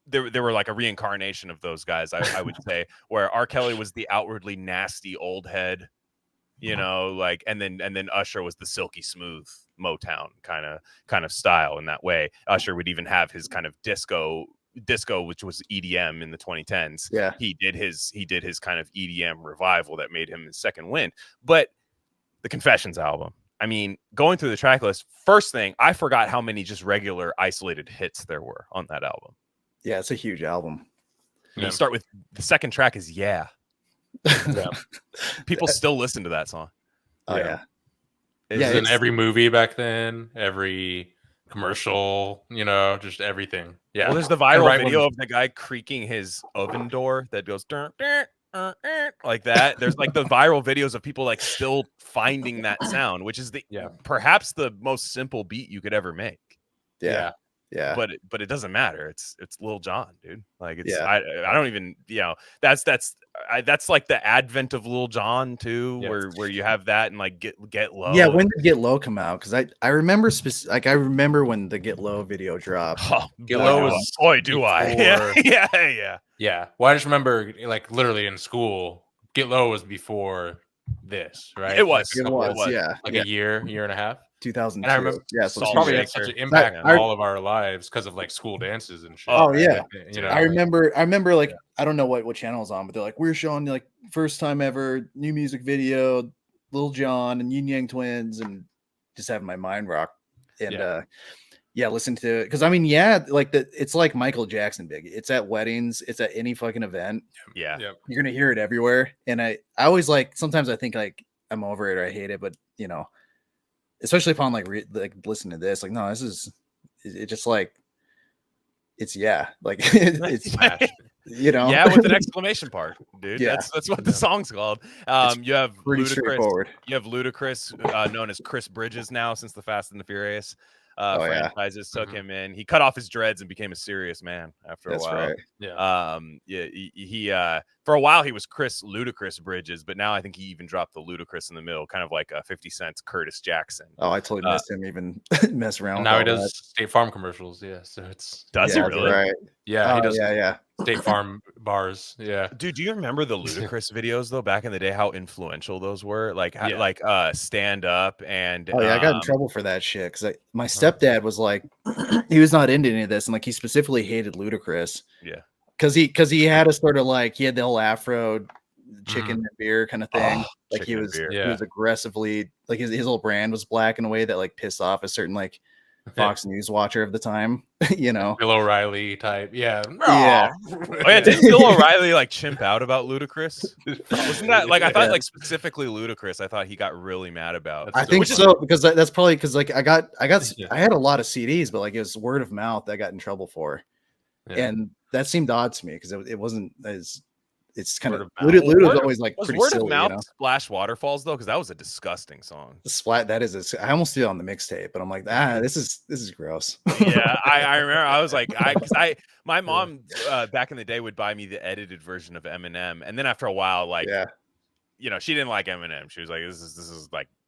They were like a reincarnation of those guys, I would say, where R. Kelly was the outwardly nasty old head, you know, like, and then Usher was the silky smooth Motown kind of style in that way. Usher would even have his kind of disco, which was EDM in the 2010s. Yeah, he did his kind of EDM revival that made him his second wind. But the Confessions album, I mean, going through the track list, first thing, I forgot how many just regular isolated hits there were on that album. Yeah, it's a huge album. You start with the second track is People still listen to that song. Oh yeah. It was in every movie back then, every commercial, you know, just everything. Yeah. Well, there's the viral video of the guy creaking his oven door that goes like that. There's like the viral videos of people like still finding that sound, which is perhaps the most simple beat you could ever make. Yeah. But it doesn't matter. It's Lil Jon, dude. Like it's I don't even, you know, that's like the advent of Lil Jon too, where you have that and like get low. Yeah, when did Get Low come out? Because I remember I remember when the Get Low video dropped. Oh, Get Low was boy do I. Yeah. Well, I just remember like literally in school, Get Low was before this, right? It was. Like a year and a half. 2002. And I remember so it's probably had such an impact on all of our lives because of like school dances and shit. Oh yeah, you know. I remember like I don't know what channel it's on, but they're like, we're showing like first time ever new music video, Lil Jon and Yin Yang Twins, and just having my mind rock and listen to it because I mean like it's like Michael Jackson big. It's at weddings, it's at any fucking event. Yeah, you're gonna hear it everywhere. And I always like sometimes I think like I'm over it or I hate it, but you know. Especially upon like listening to this, like no, this is it just like it's like it's you know with an exclamation part, dude. That's what the song's called. You have pretty straightforward. You have Ludacris, known as Chris Bridges now since the Fast and the Furious franchises took him in. He cut off his dreads and became a serious man after a while. Right. He for a while he was Chris Ludacris Bridges, but now I think he even dropped the Ludacris in the middle, kind of like a 50 Cent's Curtis Jackson. Oh, I totally missed him even mess around. And now he does State Farm commercials. Yeah, so it's he really? Right. Yeah, he does. Yeah. State Farm bars. Yeah, dude. Do you remember the Ludacris videos though? Back in the day, how influential those were. Like Stand Up and I got in trouble for that shit because my stepdad was like, he was not into any of this, and like he specifically hated Ludacris. Yeah. Because he had a sort of like he had the whole afro chicken and beer kind of thing. Like he was aggressively like his whole brand was black in a way that like pissed off a certain like Fox News watcher of the time, you know, Bill O'Reilly type. Yeah. Did Bill O'Reilly like chimp out about Ludacris? Wasn't that like I thought like specifically Ludacris? I thought he got really mad about. I think so because that's probably because like I had a lot of CDs, but like it was word of mouth that I got in trouble for. And that seemed odd to me because it wasn't as it's kind of Luda's always like was pretty word silly, of mouth you know? Splash Waterfalls though because that was a disgusting song. The splat that is I almost feel on the mixtape, but I'm like this is gross. Yeah, I remember I was like my mom back in the day would buy me the edited version of Eminem, and then after a while like you know she didn't like Eminem. She was like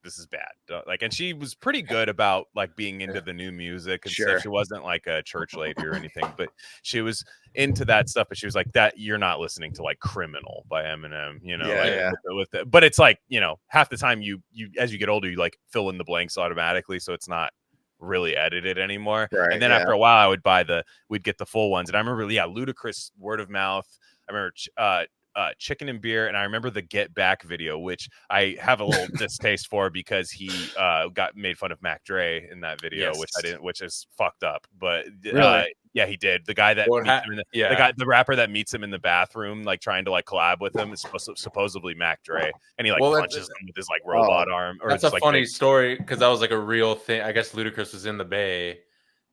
this is bad. Like, and she was pretty good about like being into the new music and stuff. She wasn't like a church lady or anything, but she was into that stuff. But she was like, that you're not listening to like Criminal by Eminem, you know, but it's like, you know, half the time you, as you get older, you like fill in the blanks automatically. So it's not really edited anymore. Right, and then after a while we'd get the full ones. And I remember, Ludacris word of mouth. I remember, Chicken and Beer, and I remember the Get Back video, which I have a little distaste for because he got made fun of Mac Dre in that video, which is fucked up. But really? Yeah, he did. The guy that the rapper that meets him in the bathroom, like trying to like collab with him, is supposedly Mac Dre, and he like punches him with his like robot arm. Or that's a like funny story because that was like a real thing. I guess Ludacris was in the Bay.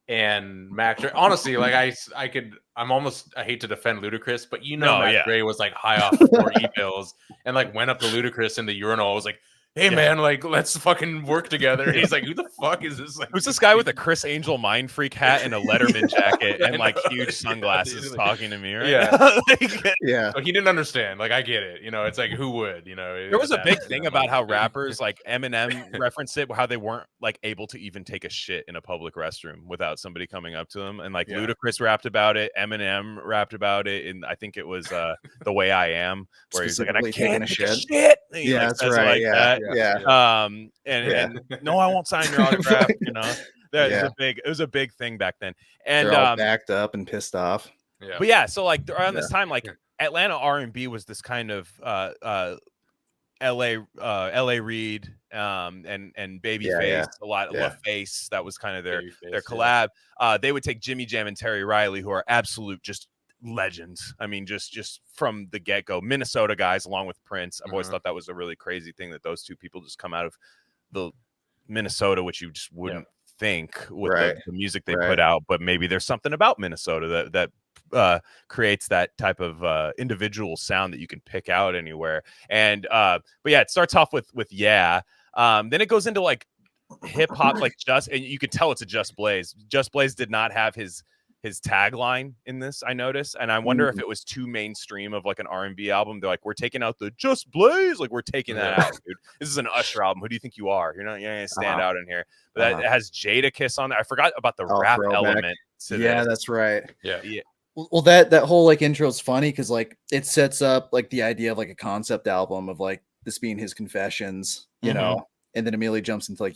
And Mac Dre, honestly, like I hate to defend Ludacris, but Mac Dre was like high off 4 e-pills and like went up to Ludacris in the urinal. I was like, hey man, like let's fucking work together. And he's like, who the fuck is this? Like, who's this guy with a Chris Angel Mind Freak hat and a Letterman jacket and like huge sunglasses talking to me? Right? Yeah. So he didn't understand. Like I get it. You know, it's like who would? You know, there was a big thing about how rappers like Eminem referenced it, how they weren't like able to even take a shit in a public restroom without somebody coming up to them. And like Ludacris rapped about it, Eminem rapped about it, and I think it was The Way I Am, where he's like, and I can't take a shit. Yeah, that's right. And no, I won't sign your autograph. You know, it was a big thing back then. And they're all backed up and pissed off. Yeah. But so like around this time, like Atlanta R&B was this kind of LA Reid and Babyface, a lot of LaFace. That was kind of their collab. They would take Jimmy Jam and Terry Riley, who are absolute just legends. I mean, just from the get-go, Minnesota guys along with Prince. I've always thought that was a really crazy thing that those two people just come out of the Minnesota, which you just wouldn't think with Right. the music they put out, but maybe there's something about Minnesota that creates that type of individual sound that you can pick out anywhere. And but yeah, it starts off with then it goes into like hip hop, like and you could tell it's a Just Blaze. Just Blaze did not have his tagline in this, I noticed, and I wonder if it was too mainstream of like an R&B album. They're like, we're taking out the Just Blaze, like we're taking that out, dude. This is an Usher album. Who do you think you are? You're not gonna stand out in here. But that it has Jada Kiss on there. I forgot about the rap element to this. That's right. Yeah. Well, that whole like intro is funny because like it sets up like the idea of like a concept album of like this being his confessions, you know, and then immediately jumps into like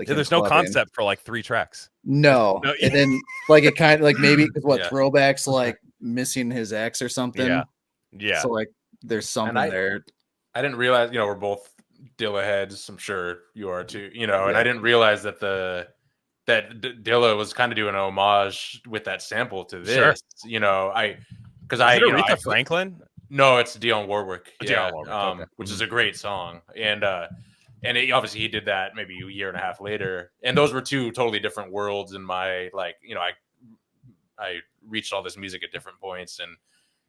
there's no concept for like 3 tracks. No. And then like it kind of like maybe throwbacks like missing his ex or something. Yeah. So like there's something there. I didn't realize, we're both Dilla heads. I'm sure you are too, and I didn't realize that Dilla was kind of doing an homage with that sample to this. Sure. Aretha Franklin? No, it's Dionne Warwick. Okay. Which is a great song. And obviously he did that maybe a year and a half later. And those were 2 totally different worlds in my, like, I reached all this music at different points, and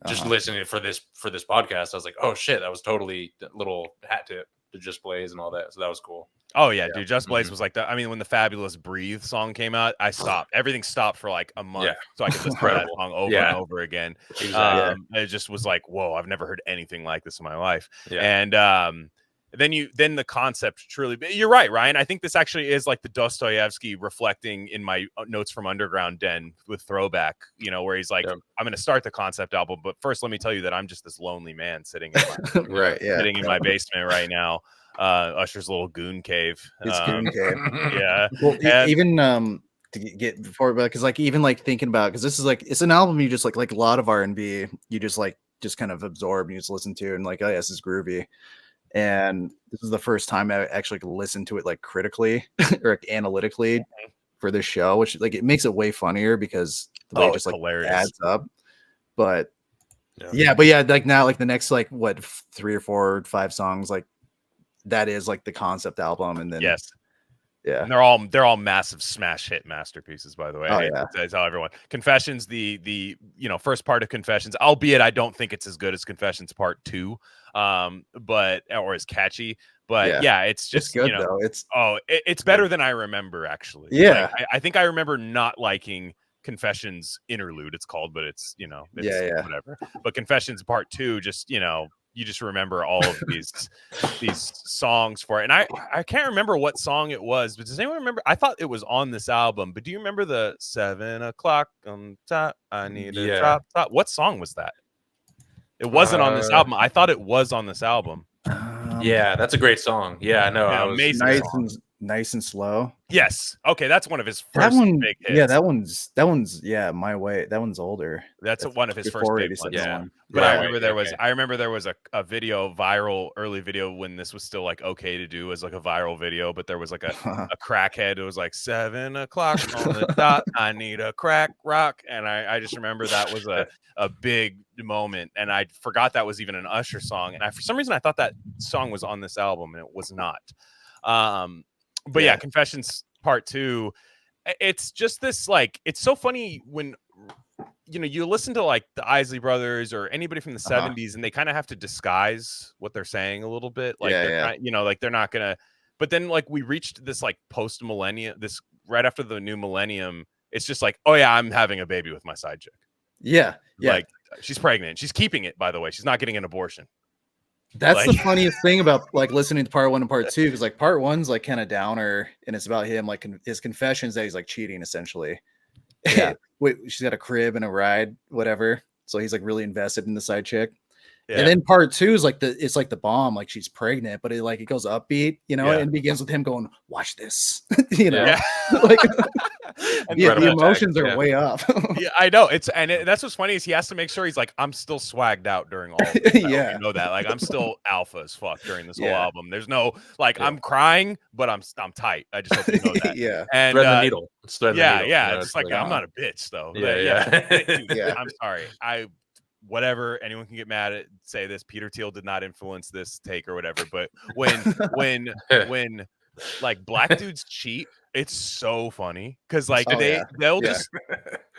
just listening for this podcast, I was like, oh shit, that was totally a little hat tip to Just Blaze and all that. So that was cool. Oh yeah, dude. Just Blaze was like that. I mean, when the Fabulous Breathe song came out, I stopped. Everything stopped for like a month, so I could listen to that song over and over again. It just was like, whoa, I've never heard anything like this in my life. And then the concept truly. You're right, Ryan. I think this actually is like the Dostoevsky reflecting in my notes from Underground Den with Throwback. Where he's like, I'm going to start the concept album, but first let me tell you that I'm just this lonely man sitting in my, sitting in my basement right now. Usher's little goon cave. It's goon cave. Yeah. Well, even to get before, because like even like thinking about, because this is like it's an album you just like a lot of R&B you just kind of absorb and you just listen to and like, oh yeah, this is groovy. And this is the first time I actually listened to it like critically or like, analytically for this show, which like it makes it way funnier because the way it just like hilarious. Adds up. But like now like the next like 3 or 4 or 5 songs like that is like the concept album, and then and they're all massive smash hit masterpieces, by the way. I tell everyone. Confessions, the first part of Confessions, albeit I don't think it's as good as Confessions Part 2, or as catchy. But it's just it's good though. It's better than I remember actually. Yeah, like, I think I remember not liking Confessions Interlude. It's called, but it's whatever. But Confessions Part 2, just you just remember all of these songs for it. And I can't remember what song it was, but does anyone remember? I thought it was on this album, but do you remember the 7 o'clock on top? I need a top. What song was that? It wasn't on this album. I thought it was on this album. That's a great song. Yeah, no, I was amazing. Nice and slow. Yes. Okay, that's one of his first big hits. Yeah, that one's My Way. That one's older. That's one of his first big ones. Yeah. But I remember there was a viral early video when this was still like okay to do as like a viral video, but there was like a crackhead. It was like 7 o'clock on the dot. I need a crack rock. And I just remember that was a big moment. And I forgot that was even an Usher song. And for some reason I thought that song was on this album, and it was not. But yeah, Confessions Part 2, it's just this like, it's so funny when you listen to like the Isley Brothers or anybody from the 70s, and they kind of have to disguise what they're saying a little bit, like like they're not gonna. But then like we reached this like post millennium, this right after the new millennium, it's just like, oh yeah, I'm having a baby with my side chick. Like she's pregnant, she's keeping it, by the way, she's not getting an abortion. That's the funniest thing about like listening to Part 1 and Part 2, because like Part 1's like kind of downer, and it's about him like his confessions that he's like cheating essentially. She's got a crib and a ride, whatever. So he's like really invested in the side chick. And then Part 2 is like it's like the bomb, like she's pregnant, but it goes upbeat, and begins with him going, "Watch this," like. The emotions are way up. I know. That's what's funny is he has to make sure he's like, I'm still swagged out during all of this. You know that. Like I'm still alpha as fuck during this whole album. There's no like I'm crying, but I'm tight. I just hope you know that. And thread the needle. It's like I'm not a bitch though. I'm sorry. Whatever, anyone can get mad at say this. Peter Thiel did not influence this take or whatever. But when like black dudes cheat, it's so funny because like they'll Yeah. just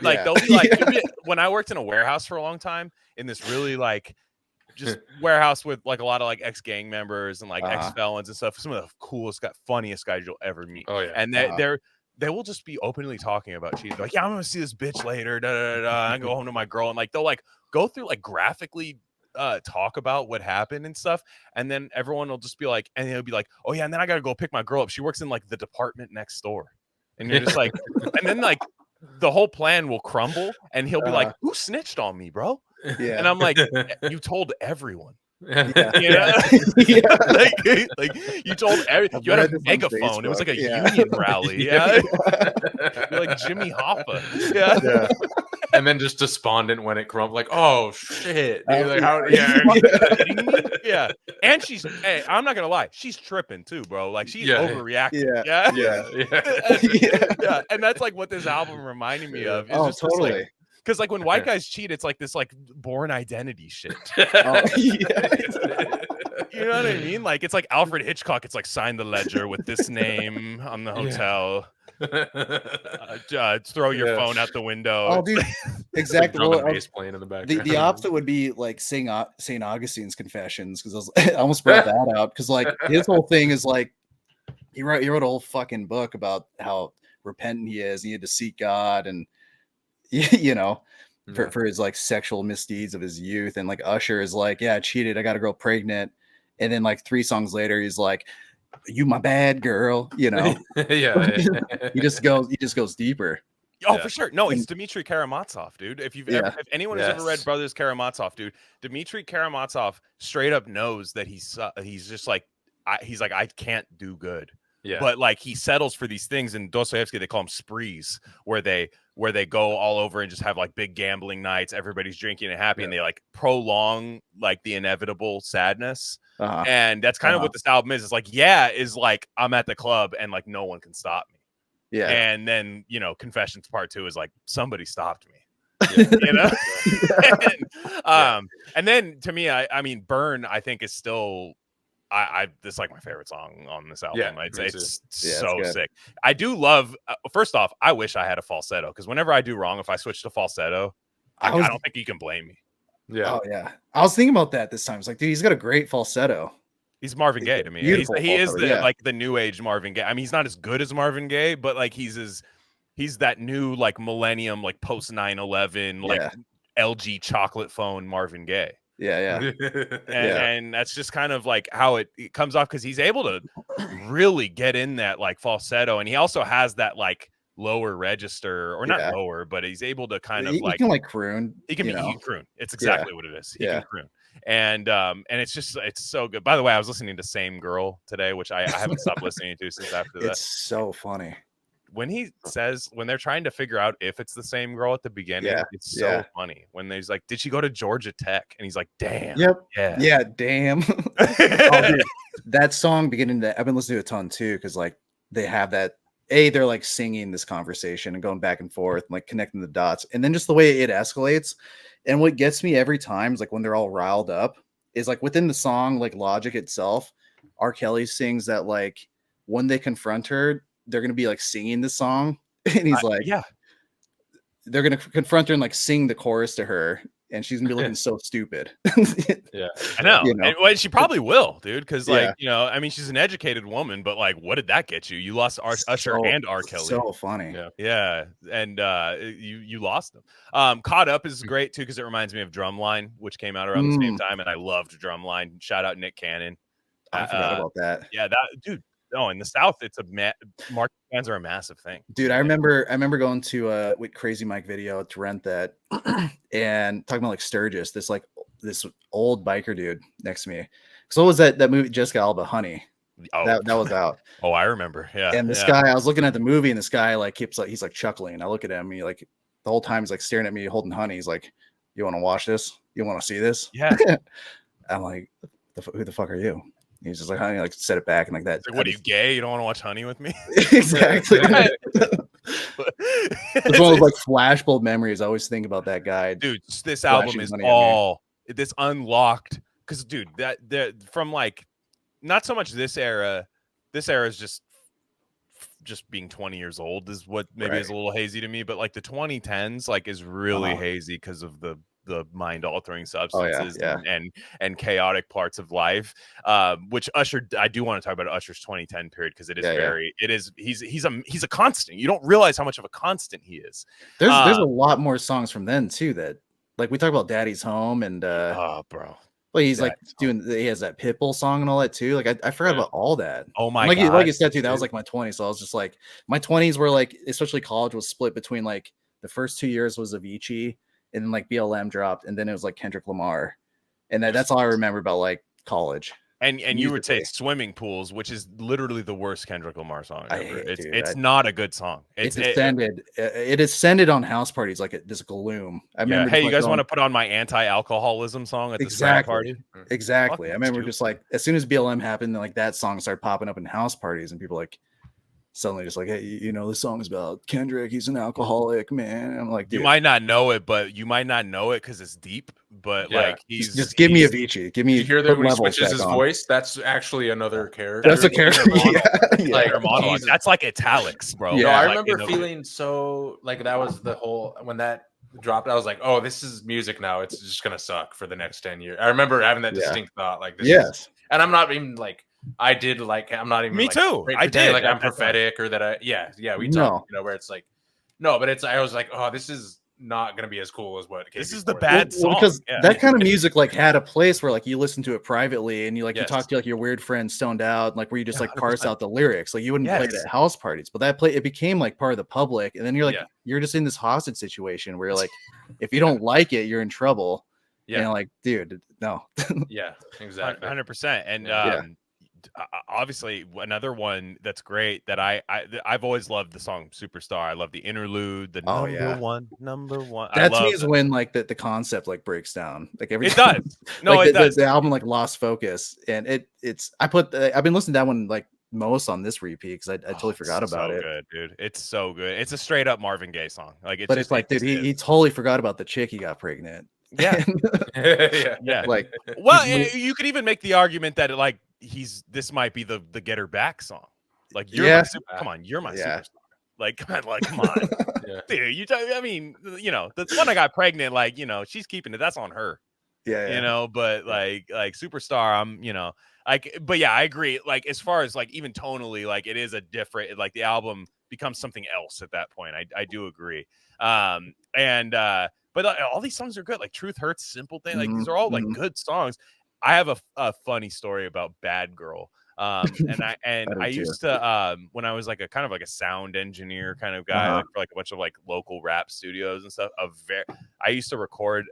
like they'll be like when I worked in a warehouse for a long time in this really like just warehouse with like a lot of like ex-gang members and like ex-felons and stuff. Some of the coolest funniest guys you'll ever meet. Oh yeah. And they will just be openly talking about cheating. They're like, yeah, I'm gonna see this bitch later. Da, da, da, da. I go home to my girl, and like they'll like go through like graphically talk about what happened and stuff. And then everyone will just be like, and they'll be like, oh yeah, and then I gotta go pick my girl up. She works in like the department next door. And you're just like, and then like the whole plan will crumble, and he'll be like, who snitched on me, bro? Yeah. And I'm like, you told everyone. Yeah. You know? Yeah. like you told you had a megaphone. It was like a union rally. Yeah. You're like Jimmy Hoffa. Yeah. And then just despondent when it crumbled, like, oh shit. Dude, like, how, yeah. And she's hey, I'm not gonna lie, she's tripping too, bro. Like she's overreacting. Yeah. And that's like what this album reminded me of. Oh, totally. Like, because like when white guys cheat, it's like this like born identity shit. Yeah. You know what I mean? Like it's like Alfred Hitchcock. It's like sign the ledger with this name on the hotel. Throw your phone out the window. Oh, dude, exactly. Like bass playing in the background. The opposite would be like St. Augustine's Confessions, because I almost brought that out because like his whole thing is like he wrote a whole fucking book about how repentant he is. He had to seek God and you know for his like sexual misdeeds of his youth. And like Usher is like, yeah, I cheated, I got a girl pregnant, and then like 3 songs later he's like, you my bad girl, you know. he just goes deeper. Oh, for sure. No, it's Dmitry Karamazov, dude. If anyone has ever read Brothers Karamazov, dude, Dmitry Karamazov straight up knows that he's just like I can't do good. Yeah. But like he settles for these things. In Dostoevsky, they call them sprees, where they go all over and just have like big gambling nights. Everybody's drinking and happy, and they like prolong like the inevitable sadness. And that's kind of what this album is. It's like, is like I'm at the club and like no one can stop me. Yeah. And then, you know, Confessions Part 2 is like somebody stopped me. You know? And then to me, I mean, Burn, I think is still this is like my favorite song on this album. It's so sick. I do love first off, I wish I had a falsetto, because whenever I do wrong, if I switch to falsetto, I don't think you can blame me. Yeah. Oh yeah. I was thinking about that this time. It's like, dude, he's got a great falsetto. He's Marvin Gaye to me. He is like the new age Marvin Gaye. I mean, he's not as good as Marvin Gaye, but like he's that new like millennium, like post 9/11, like LG chocolate phone Marvin Gaye. And that's just kind of like how it comes off, because he's able to really get in that like falsetto, and he also has that like lower register, or not lower, but he's able to kind of he can like croon. He can croon. It's exactly what it is. He can croon. And it's so good. By the way, I was listening to Same Girl today, which I haven't stopped listening to since after that. It's so funny. When they're trying to figure out if it's the same girl at the beginning, it's so funny. When there's like, did she go to Georgia Tech? And he's like, damn. Damn. Dude, that song beginning to, I've been listening to a ton too, because like they have that, they're like singing this conversation and going back and forth and like connecting the dots, and then just the way it escalates. And what gets me every time is like when they're all riled up is like within the song, like Logic itself, R. Kelly sings that like when they confront her, they're going to be like singing the song. And he's like, they're going to confront her and like sing the chorus to her. And she's going to be looking so stupid. I know. You know? And she probably will, dude. Because like, you know, I mean, she's an educated woman, but like, what did that get you? You lost Usher and R. Kelly. So funny. Yeah. And you lost them. Caught Up is great too, because it reminds me of Drumline, which came out around the same time. And I loved Drumline. Shout out Nick Cannon. I forgot about that. Yeah, that dude. No, in the South, it's marching bands are a massive thing. Dude, I remember going to with Crazy Mike Video to rent that and talking about like Sturgis, this old biker dude next to me. So what was that movie, Jessica Alba, Honey? Oh, that was out. Oh, I remember. Yeah. And this guy, I was looking at the movie, and this guy like he's like chuckling. I look at him, he like the whole time he's like staring at me holding Honey. He's like, you want to watch this? You want to see this? Yeah. I'm like, who the fuck are you? He's just like, Honey, like set it back and like that. Like, what are you, gay? You don't want to watch Honey with me? Exactly. It's one of those like flashbulb memories. I always think about that guy. Dude, this album is all this unlocked, because dude, that from like not so much this era. This era is just just being 20 years old is what maybe is a little hazy to me, but like the 2010s like is really hazy because of the mind altering substances and chaotic parts of life, which Usher, I do want to talk about Usher's 2010 period because it is he's a constant. You don't realize how much of a constant he is. There's a lot more songs from then too that, like, we talk about Daddy's Home and oh bro, well, he's like he has that Pitbull song and all that too. Like I forgot about all that. Oh my God. Like you said too, that was like my 20s. So I was just like, my 20s were like, especially college was split between like the first 2 years was Avicii, and then like BLM dropped, and then it was like Kendrick Lamar, and that's all I remember about like college. And you would say Swimming Pools, which is literally the worst Kendrick Lamar song ever. It's not a good song. It ascended on house parties like this gloom. I remember. Hey, you guys want to put on my anti-alcoholism song at the Sky party? Exactly. I remember just like as soon as BLM happened, like that song started popping up in house parties, and people like suddenly just like, hey, you know, this song's about Kendrick. He's an alcoholic, man. And I'm like, dude. You might not know it because it's deep. But like, just give me Avicii. Give me. You hear that when he switches his voice? That's actually another character. That's a character. Like that's like italics, bro. Yeah, I remember feeling so like that was the whole when that dropped. I was like, oh, this is music now. It's just gonna suck for the next 10 years. I remember having that distinct thought, like this. Yes, and I'm not even like. I did like I'm not even me like, too. I did like I'm prophetic or that we talk, you know, where it's like no, but it's I was like, oh, this is not gonna be as cool as what this is the bad song because that kind of music like had a place where like you listen to it privately and you like you talk to like your weird friend stoned out, like where you just like parse out the lyrics, like you wouldn't play it at house parties, but it became like part of the public, and then you're like you're just in this hostage situation where you're like if you don't like it you're in trouble. And like dude, no. Exactly 100%. And obviously another one that's great that I've always loved the song Superstar. I love the interlude, the number one. That's me is when like the concept like breaks down like every it does. No, like, it does. The album like lost focus, and I've been listening to that one like most on this repeat because I totally forgot about it. Good, dude. It's so good. It's a straight up Marvin Gaye song. Like it's but it's like dude, he totally forgot about the chick he got pregnant. Yeah. Like well, you could even make the argument that like this might be the Get Her Back song. Like come on, you're my superstar. Like come on. Dude, I mean, you know, the one I got pregnant, like, you know, she's keeping it. That's on her. You know, but like Superstar, I'm, you know, like, but yeah, I agree. Like as far as like even tonally, like it is a different, like the album becomes something else at that point. I do agree. But all these songs are good. Like Truth Hurts, Simple Thing. Like these are all like good songs. I have a funny story about Bad Girl. And I used to when I was like a kind of like a sound engineer kind of guy, like for like a bunch of like local rap studios and stuff. I used to record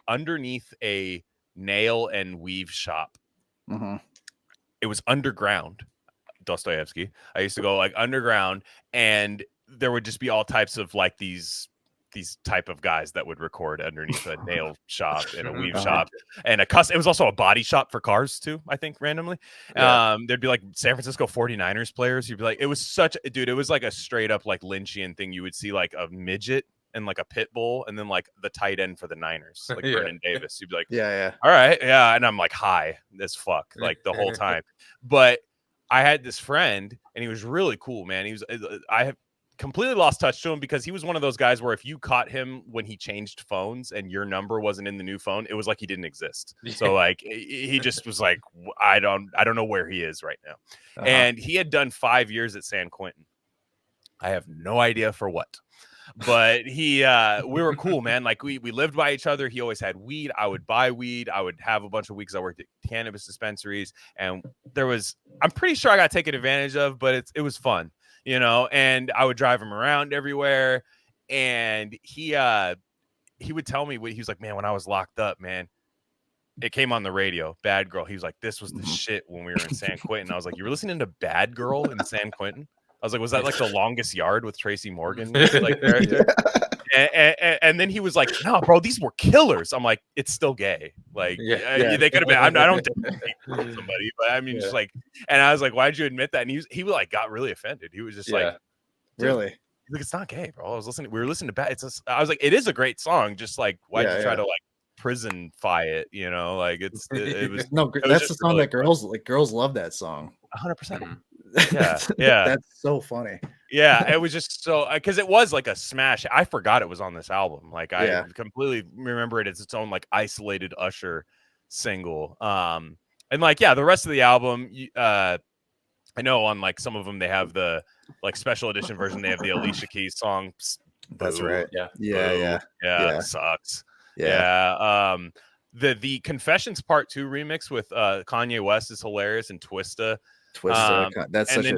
underneath a nail and weave shop. It was underground. Dostoevsky. I used to go like underground, and there would just be all types of like these type of guys that would record underneath a nail shop and a weave shop and it was also a body shop for cars too, I think, randomly. There'd be like San Francisco 49ers players. You'd be like, it was like a straight up like Lynchian thing. You would see like a midget and like a pit bull and then like the tight end for the Niners, like Vernon Davis. You'd be like, all right. Yeah. And I'm like high as fuck like the whole time. But I had this friend and he was really cool, man. I have completely lost touch to him because he was one of those guys where if you caught him when he changed phones and your number wasn't in the new phone, it was like he didn't exist. So like he just was like, I don't know where he is right now. And he had done 5 years at San Quentin. I have no idea for what, but we were cool, man. Like we lived by each other. He always had weed. I would buy weed. I would have a bunch of weed because I worked at cannabis dispensaries, and I'm pretty sure I got taken advantage of, but it was fun. You know, and I would drive him around everywhere. And he would tell me, he was like, man, when I was locked up, man, it came on the radio, Bad Girl. He was like, this was the shit when we were in San Quentin. I was like, you were listening to Bad Girl in San Quentin? I was like, was that like The Longest Yard with Tracy Morgan? Like character? And then he was like, no, bro, these were killers. I'm like, it's still gay. Like they could have been. I don't somebody, but I mean, just like, and I was like, why'd you admit that? And he like got really offended. He was just like, really? He's like, it's not gay, bro. We were listening to Bad. I was like, it is a great song. Just like, why'd you try to like prisonify it? You know, like it was no. That's the song that girls love that song. 100%. Yeah, yeah. That's so funny. Yeah, it was just so because it was like a smash. I forgot it was on this album. Like I completely remember it as its own like isolated Usher single. And like the rest of the album, I know on like some of them they have the like special edition version. They have the Alicia Keys song. That's right. Yeah. It sucks. Yeah. The Confessions Part 2 remix with Kanye West is hilarious, and Twista. That's and such then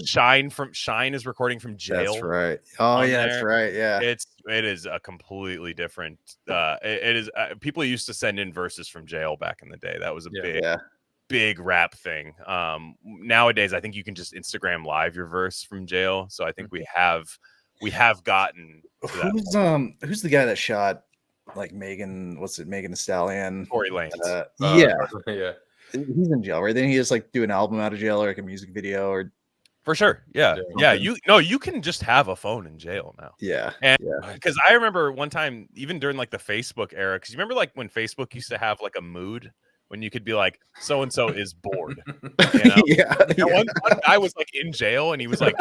Shine is recording from jail. That's right. Oh yeah, that's right. Yeah, it is a completely different. It is people used to send in verses from jail back in the day. That was a big rap thing. Nowadays, I think you can just Instagram live your verse from jail. So I think we have gotten to that. Who's the guy that shot like Megan? What's it? Megan Thee Stallion. Tory Lanez. Yeah. He's in jail, right? Then he just like do an album out of jail or like a music video or for sure. Yeah. You can just have a phone in jail now. Because I remember one time, even during like the Facebook era, because you remember like when Facebook used to have like a mood when you could be like, so and so is bored. You know? One guy was like in jail and he was like,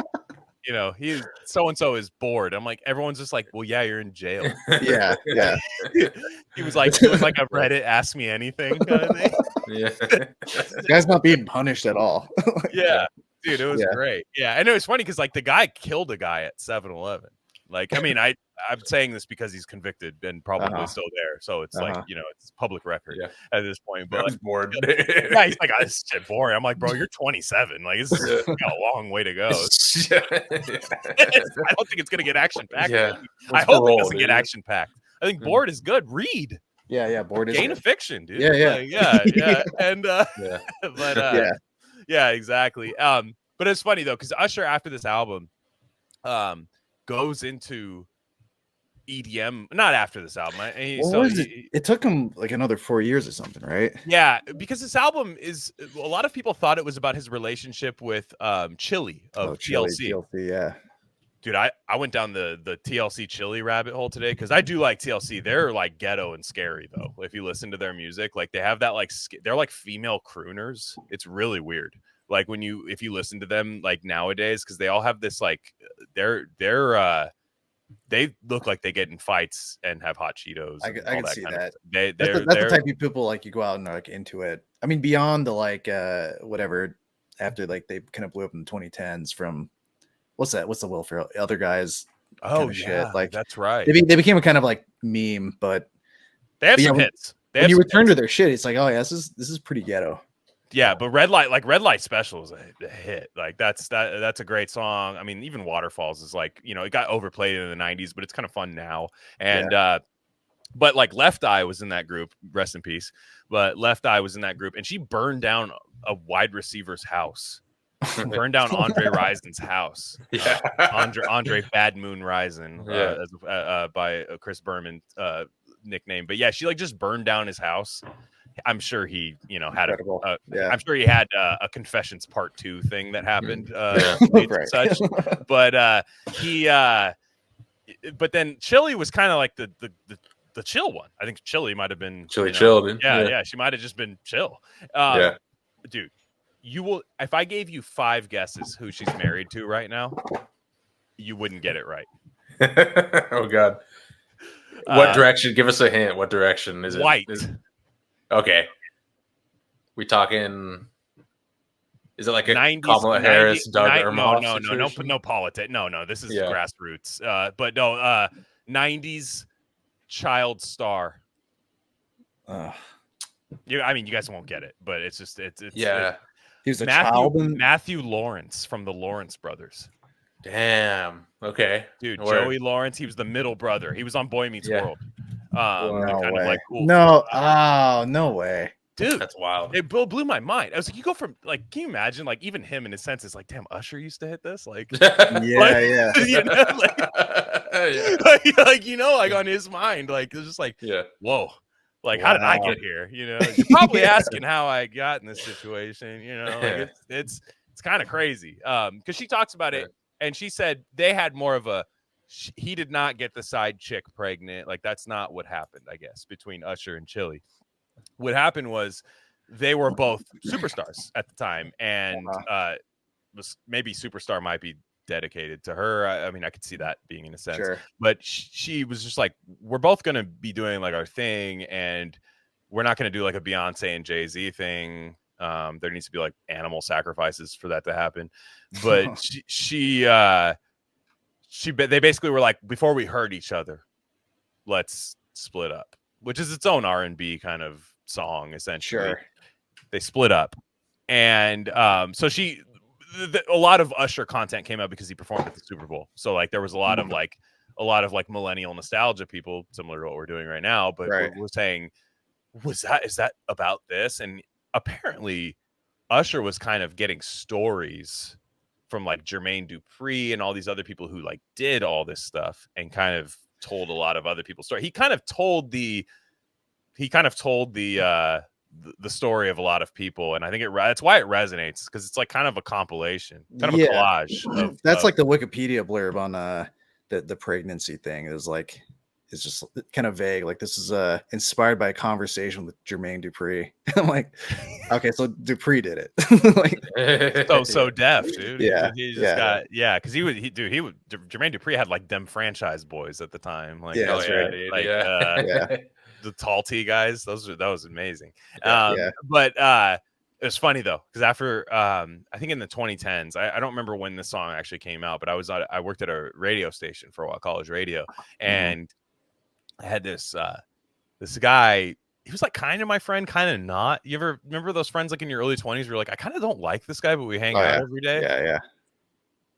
he so and so is bored. I'm like, everyone's just like, well, yeah, you're in jail. Yeah. He was like doing like a Reddit ask me anything kind of thing. The guy's not being punished at all. Dude, it was great. Yeah, I know it's funny because like the guy killed a guy at 7-Eleven. Like, I mean, I'm saying this because he's convicted and probably still there. So it's like, it's public record at this point. But I was bored. He's like, this is shit boring. I'm like, bro, you're 27. Like, this is a long way to go. I don't think it's gonna get action packed. I hope it doesn't get action packed. I think bored is good. Read. Yeah, bored is Gain good. of fiction, dude. Yeah. And exactly. But it's funny though, because Usher after this album goes into EDM, not after this album. It took him like another 4 years or something, right? Yeah, because this album is a lot of people thought it was about his relationship with Chili of TLC. Yeah. Dude, I went down the TLC Chili rabbit hole today because I do like TLC. They're like ghetto and scary though. If you listen to their music, like they have that like they're like female crooners. It's really weird. Like if you listen to them like nowadays, because they all have this like they look like they get in fights and have hot Cheetos. I can see that. That's the type of people like you go out and are like into it. I mean, beyond the like whatever after like they kind of blew up in the 2010s from what's the Will Ferrell other guys. Shit. Like that's right. They became a kind of like meme, but they have some hits. When you return to their shit, it's like, oh yeah, this is pretty ghetto. Yeah, but Red Light Special is a hit. Like that's a great song. I mean, even Waterfalls is like, it got overplayed in the 90s, but it's kind of fun now. And but like Left Eye was in that group, rest in peace. But Left Eye was in that group and she burned down a wide receiver's house. Burned down Andre Risen's house. Andre Bad Moon Risen by Chris Berman nickname. But yeah, she like just burned down his house. I'm sure he, had I'm sure he had a Confessions Part 2 thing that happened, right. such. But but then Chili was kind of like the chill one. I think Chili might have been chilled. Yeah, she might have just been chill. Dude, you will. If I gave you 5 guesses who she's married to right now, you wouldn't get it right. Oh God. What direction? Give us a hint. What direction is it? White. Okay. We talking? Is it like a 90s, Kamala Harris, Doug Irma? No politics. No. This is grassroots. But no. 90s child star. I mean, you guys won't get it, but it's just it's he was a child. Matthew Lawrence from the Lawrence Brothers. Damn. Okay. Dude, Joey Lawrence. He was the middle brother. He was on Boy Meets World. No way. Like cool. No. No way. Dude, that's wild. It blew my mind. I was like, you go from like, can you imagine? Like, even him in his senses, like, damn, Usher used to hit this. Like, yeah. Like on his mind, like it's just like, whoa. Like, wow. How did I get here? You're probably asking how I got in this situation. Like it's kind of crazy. Because she talks about it, and she said they had more of a. He did not get the side chick pregnant. Like that's not what happened, I guess, between Usher and Chili. What happened was they were both superstars at the time, and maybe Superstar might be dedicated to her. I mean, I could see that being in a sense, Sure. but she was just like, we're both going to be doing like our thing, and we're not going to do like a Beyonce and Jay-Z thing. There needs to be like animal sacrifices for that to happen. But they basically were like, before we hurt each other, let's split up, which is its own R&B kind of song essentially. Sure. They split up, and so a lot of Usher content came out because he performed at the Super Bowl. So like there was a lot of like millennial nostalgia people, similar to what we're doing right now, but we're saying, is that about this? And apparently Usher was kind of getting stories from like Jermaine Dupri and all these other people who like did all this stuff and kind of told a lot of other people's story. He kind of told the story of a lot of people, and I think that's why it resonates, because it's like kind of a compilation, kind of a collage. That's like the Wikipedia blurb on the pregnancy thing is like, it's just kind of vague. Like, this is inspired by a conversation with Jermaine Dupri. I'm like, okay, so Dupri did it. Like, so deaf, dude. Yeah, he just got because Jermaine Dupri had like them franchise boys at the time. Like, that's right. Like, yeah. The tall T guys. That was amazing. But it was funny though, because after I think in the 2010s, I don't remember when this song actually came out, but I worked at a radio station for a while, college radio, and I had this guy. He was like kind of my friend, kind of not. You ever remember those friends like in your early 20s where you're like, I kind of don't like this guy, but we hang out every day? Yeah.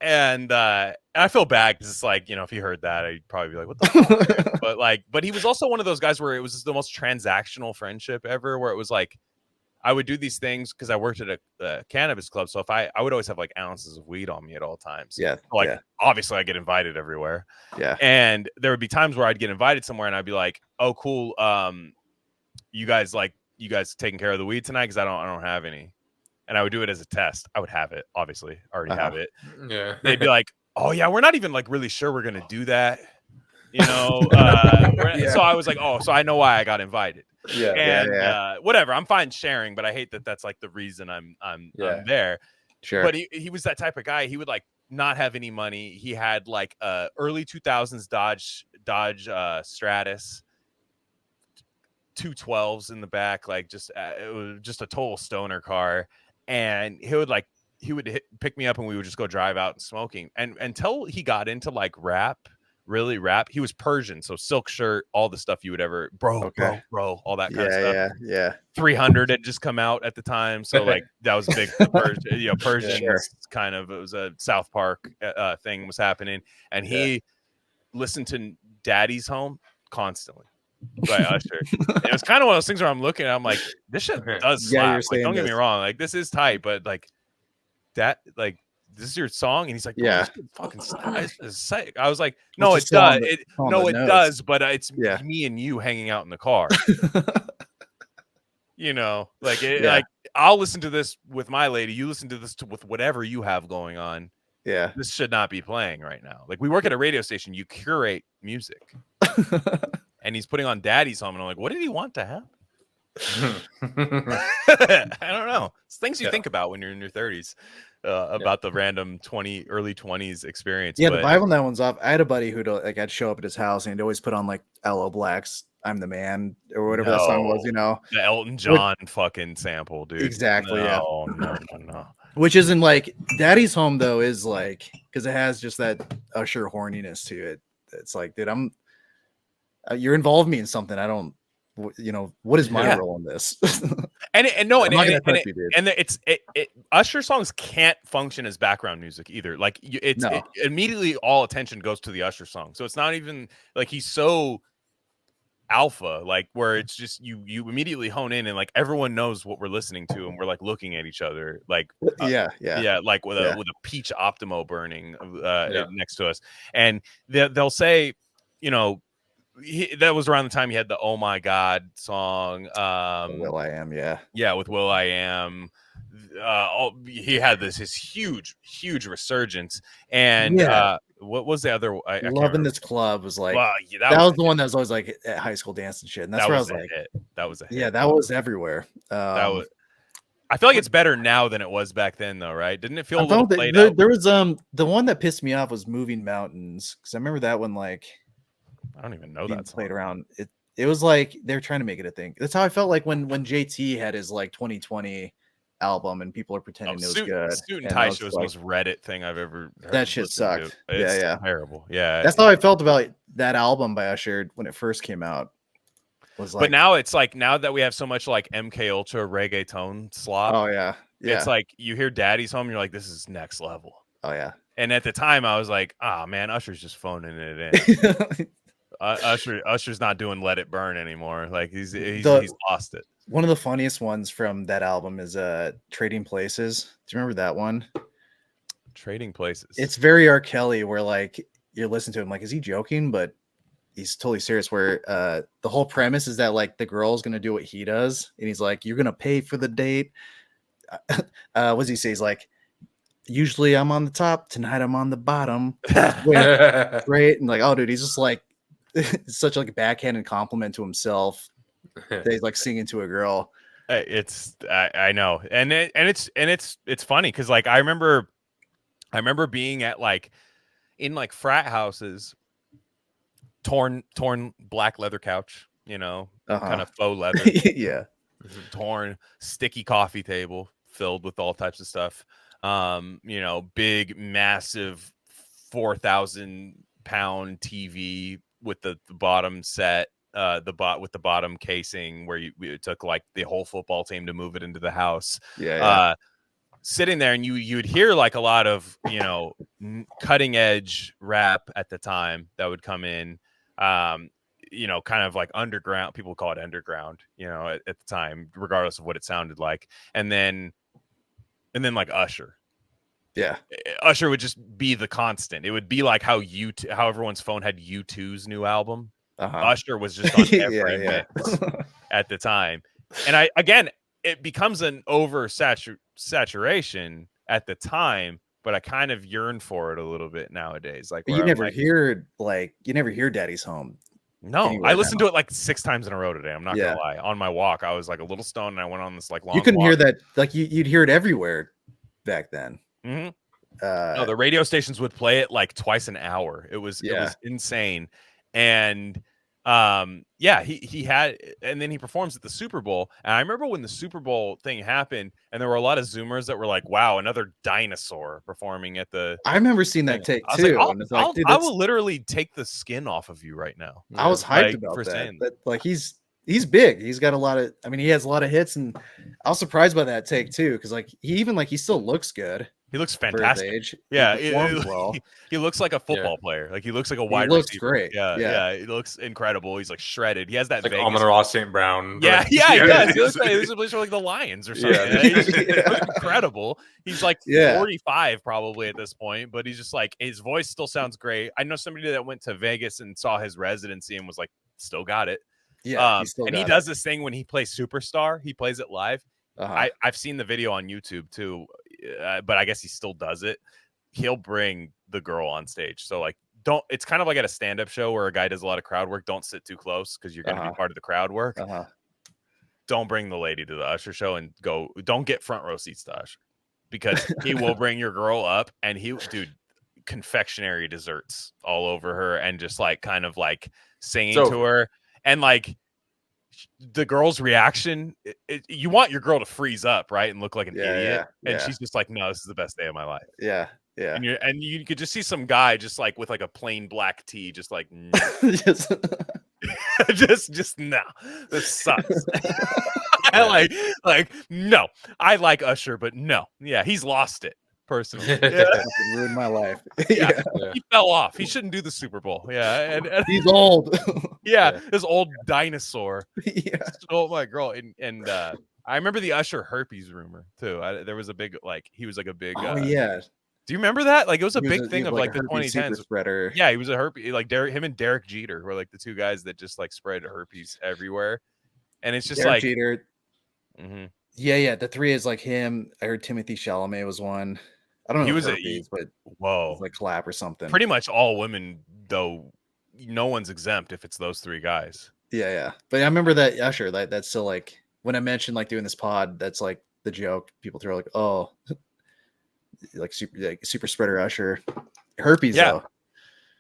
And I feel bad because it's like, if he heard that, I'd probably be like, what the fuck? But he was also one of those guys where it was just the most transactional friendship ever, where it was like, I would do these things because I worked at a cannabis club. So if I would always have like ounces of weed on me at all times. Yeah. Obviously I get invited everywhere. Yeah. And there would be times where I'd get invited somewhere and I'd be like, oh, cool. You guys taking care of the weed tonight? Cause I don't have any. And I would do it as a test. I would have it, obviously. I already have it. Yeah. They'd be like, oh yeah, we're not even like really sure we're going to do that. So I was like, oh, so I know why I got invited. Whatever, I'm fine sharing, but I hate that that's like the reason I'm there. Sure. But he was that type of guy. He would like not have any money. He had like early 2000s Dodge Stratus, 212s in the back, like just it was just a total stoner car. And he would pick me up and we would just go drive out and smoking. And until he got into like really rap, he was Persian, so silk shirt, all the stuff you would ever bro, all that kind of stuff. Yeah. 300 had just come out at the time, so like that was big. Persian kind of, it was a South Park thing was happening, and he listened to Daddy's Home constantly by Usher. It was kind of one of those things where I'm looking and I'm like, this shit does slap. Like, don't get me wrong, like this is tight, but like that, like, this is your song? And he's like, fucking sick. I was like, no, it does. It does, but it's me and you hanging out in the car. Like I'll listen to this with my lady. You listen to this with whatever you have going on. Yeah. This should not be playing right now. Like, we work at a radio station. You curate music. And he's putting on Daddy's Home. And I'm like, what did he want to happen? I don't know. It's things you think about when you're in your 30s. About the random early 20s experience. Yeah, the vibe on that one's off. I had a buddy who'd like, I'd show up at his house and he'd always put on like LO Black's "I'm the Man" or whatever that song was, the Elton John fucking sample, dude. Exactly. No. Which isn't like Daddy's Home though, is like, because it has just that Usher horniness to it. It's like, dude, you're involved me in something. I don't. What is my role in this? Usher songs can't function as background music either. Like, immediately all attention goes to the Usher song. So it's not even like he's so alpha, like where it's just you immediately hone in and like everyone knows what we're listening to and we're like looking at each other like like with a peach Optimo burning next to us, and they'll say, that was around the time he had the "Oh My God" song. Will I Am, with Will I Am. He had his huge resurgence, and what was the other? Love in This Club was like, that was the one that was always like at high school dance and shit. And that's where I was like, that was a hit. Yeah, that was everywhere. I I feel like it's better now than it was back then, though, right? Didn't it feel a I little felt that played out? there was the one that pissed me off was Moving Mountains, because I remember that one like I don't even know being that song. played around. It was like they were trying to make it a thing. That's how I felt like when JT had his like 2020 album and people are pretending it was good. Suit and Tie Show was the most Reddit thing I've ever heard. That shit sucked. It's yeah, terrible. Yeah, that's how I felt about that album by Usher when it first came out. Was like, but now it's like now that we have so much like MK Ultra reggaeton slop. Oh yeah, it's like you hear Daddy's Home, you're like, this is next level. Oh yeah. And at the time, I was like, ah, man, Usher's just phoning it in. Usher's not doing Let It Burn anymore. Like he's lost it. One of the funniest ones from that album is Trading Places. Do you remember that one? Trading Places. It's very R. Kelly, where like you listen to him, like, is he joking? But he's totally serious. Where the whole premise is that like the girl's gonna do what he does, and he's like, you're gonna pay for the date. What does he say? He's like, usually I'm on the top, tonight I'm on the bottom. Great. And like, oh dude, he's just like such like a backhanded compliment to himself that he's like singing to a girl. It's I know, and it's funny because like I remember being at like in like frat houses, torn black leather couch, you know, kind of faux leather, yeah, torn sticky coffee table filled with all types of stuff, you know, big massive 4,000-pound TV with the bottom set. With the bottom casing where it took like the whole football team to move it into the house. Sitting there, and you would hear like a lot of, you know, cutting edge rap at the time that would come in, you know, kind of like underground. People call it underground, you know, at the time, regardless of what it sounded like. And then like Usher. Yeah, Usher would just be the constant. It would be like how everyone's phone had U2's new album. Usher was just on every mix at the time. And it becomes an saturation at the time, but I kind of yearn for it a little bit nowadays. Like you never hear Daddy's Home. No, I listened to it like 6 times in a row today. I'm not gonna lie. On my walk, I was like a little stoned, and I went on this like long. You couldn't walk. hear that, like you'd hear it everywhere back then. Mm-hmm. No, the radio stations would play it like twice an hour. It was insane. And he had, and then he performs at the Super Bowl. And I remember when the Super Bowl thing happened, and there were a lot of Zoomers that were like, "Wow, another dinosaur performing at the." I remember seeing that take too. I will literally take the skin off of you right now. I was hyped about that. But like he's big. He's got a lot of. I mean, he has a lot of hits, and I was surprised by that take too, because like he still looks good. He looks fantastic. Age. Yeah, well. He looks like a football player. Like he looks like a wide receiver. He looks great. Yeah. He looks incredible. He's like shredded. He has that like Vegas. Amon-Ra St. Brown. Yeah, he does. He looks like the Lions or something. He looks incredible. He's like 45 probably at this point, but he's just like his voice still sounds great. I know somebody that went to Vegas and saw his residency and was like, still got it. Yeah, he does this thing when he plays Superstar. He plays it live. I've seen the video on YouTube too, but I guess he still does it. He'll bring the girl on stage. So like, it's kind of like at a stand-up show where a guy does a lot of crowd work. Don't sit too close because you're going to be part of the crowd work. Don't bring the lady to the Usher show and don't get front row seats to Usher, because he will bring your girl up and confectionery desserts all over her and just like kind of like singing to her. And like the girl's reaction, you want your girl to freeze up, right, and look like an idiot. And she's just like, no, this is the best day of my life. Yeah. And you could just see some guy just like with like a plain black tee, just like just no, this sucks. I like no, I like Usher, but no, he's lost it. Personally, ruined my life. He fell off. He shouldn't do the Super Bowl. And he's old. This old dinosaur stole my girl. And I remember the Usher herpes rumor too. There was a big he was like a big. Do you remember that? Like it was a big thing of like the 2010s. Spreader. Yeah, he was a herpes. Like him and Derek Jeter were like the two guys that just like spread herpes everywhere. And it's just Derek like Jeter. Mm-hmm. Yeah. The three is like him. I heard Timothy Chalamet was one. I don't know. He was but like clap or something. Pretty much all women, though. No one's exempt if it's those three guys. Yeah. But I remember that Usher. That's still like when I mentioned like doing this pod. That's like the joke people throw, like, oh, like super spreader Usher, herpes though.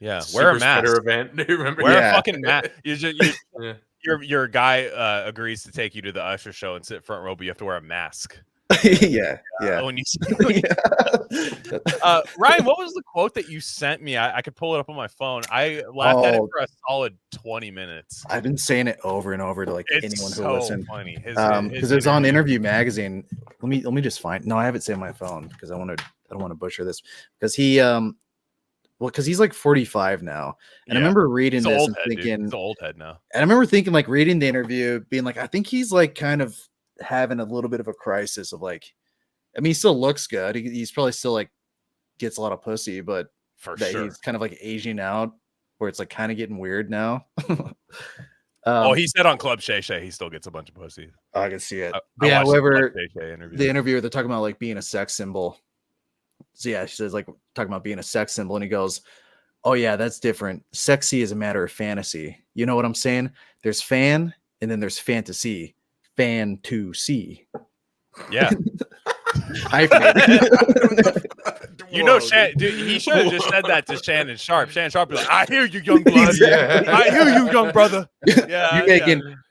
Yeah, wear a mask. Event. Do you remember? Wear a fucking mask. Your guy agrees to take you to the Usher show and sit front row, but you have to wear a mask. Yeah. When you Ryan, what was the quote that you sent me? I could pull it up on my phone. I laughed at it for a solid 20 minutes. I've been saying it over and over to like anyone who listens. Funny. Because it was on Interview Magazine. Let me just find. No, I have it saved on my phone because I don't want to butcher this. Because he because he's like 45 now, and I remember reading this and thinking, he's an old head now. And I remember thinking, like, reading the interview, being like, I think he's like kind of having a little bit of a crisis of like, I mean, he still looks good. He's probably still like gets a lot of pussy, but for sure, he's kind of like aging out, where it's like kind of getting weird now. He said on Club Shay Shay he still gets a bunch of pussy. I can see it. However, the interviewer, they're talking about like being a sex symbol. So yeah, she says like talking about being a sex symbol, and he goes, "Oh yeah, that's different. Sexy is a matter of fantasy. You know what I'm saying? There's fan, and then there's fantasy. Fan to see." Yeah. You know, dude, he should have just said that to Shannon Sharp. Shannon Sharp be like, "I hear you, young blood. I hear you, young brother. Yeah,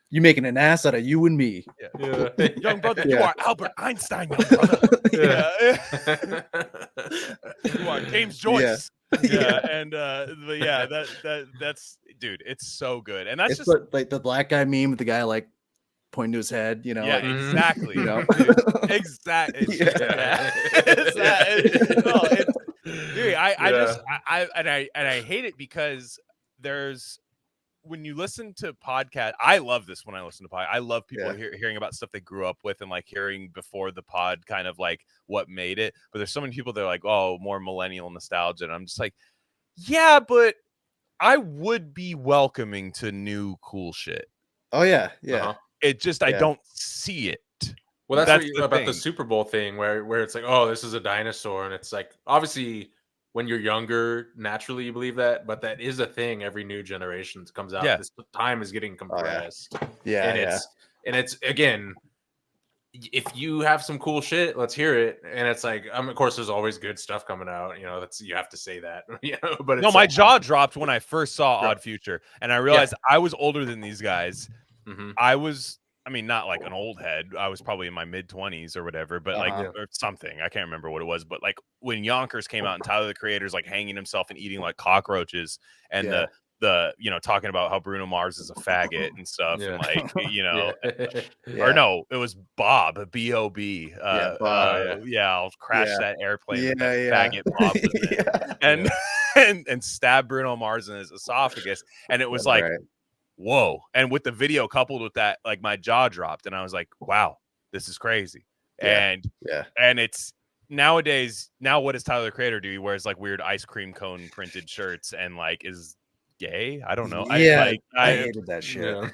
you making an ass out of you and me. Yeah. Young brother, you are Albert Einstein, young brother. You are James Joyce." That's dude, it's so good. And that's just like the black guy meme with the guy like pointing to his head, you know. Yeah, like, exactly. You know? Exactly. Dude, I hate it because when you listen to podcasts, I love this when I listen to podcasts. I love people hearing about stuff they grew up with and like hearing before the pod kind of like what made it. But there's so many people that are like, oh, more millennial nostalgia. And I'm just like, yeah, but I would be welcoming to new cool shit. Oh, yeah. Yeah. Uh-huh. It just, I don't see it. Well, that's what about the Super Bowl thing where it's like, oh, this is a dinosaur. And it's like, obviously, when you're younger, naturally you believe that, but that is a thing. Every new generation comes out. This time is getting compressed. And it's again, if you have some cool shit, let's hear it. And it's like, of course, there's always good stuff coming out. You know, you have to say that. You know, but no, my jaw dropped when I first saw Odd Future, and I realized I was older than these guys. Mm-hmm. I mean, not like an old head. I was probably in my mid-20s or whatever, but or something. I can't remember what it was. But like when Yonkers came out and Tyler the Creator's like hanging himself and eating like cockroaches, and the talking about how Bruno Mars is a faggot and stuff, and like or no, it was Bob, B-O-B. I'll crash that airplane. With that faggot Bob was in. And stab Bruno Mars in his esophagus, and it was like. Whoa. And with the video coupled with that, like my jaw dropped and I was like, wow, this is crazy. And it's nowadays, now what does Tyler the Creator do? He wears like weird ice cream cone printed shirts and like is gay. I don't know. I hated that shit. Yeah.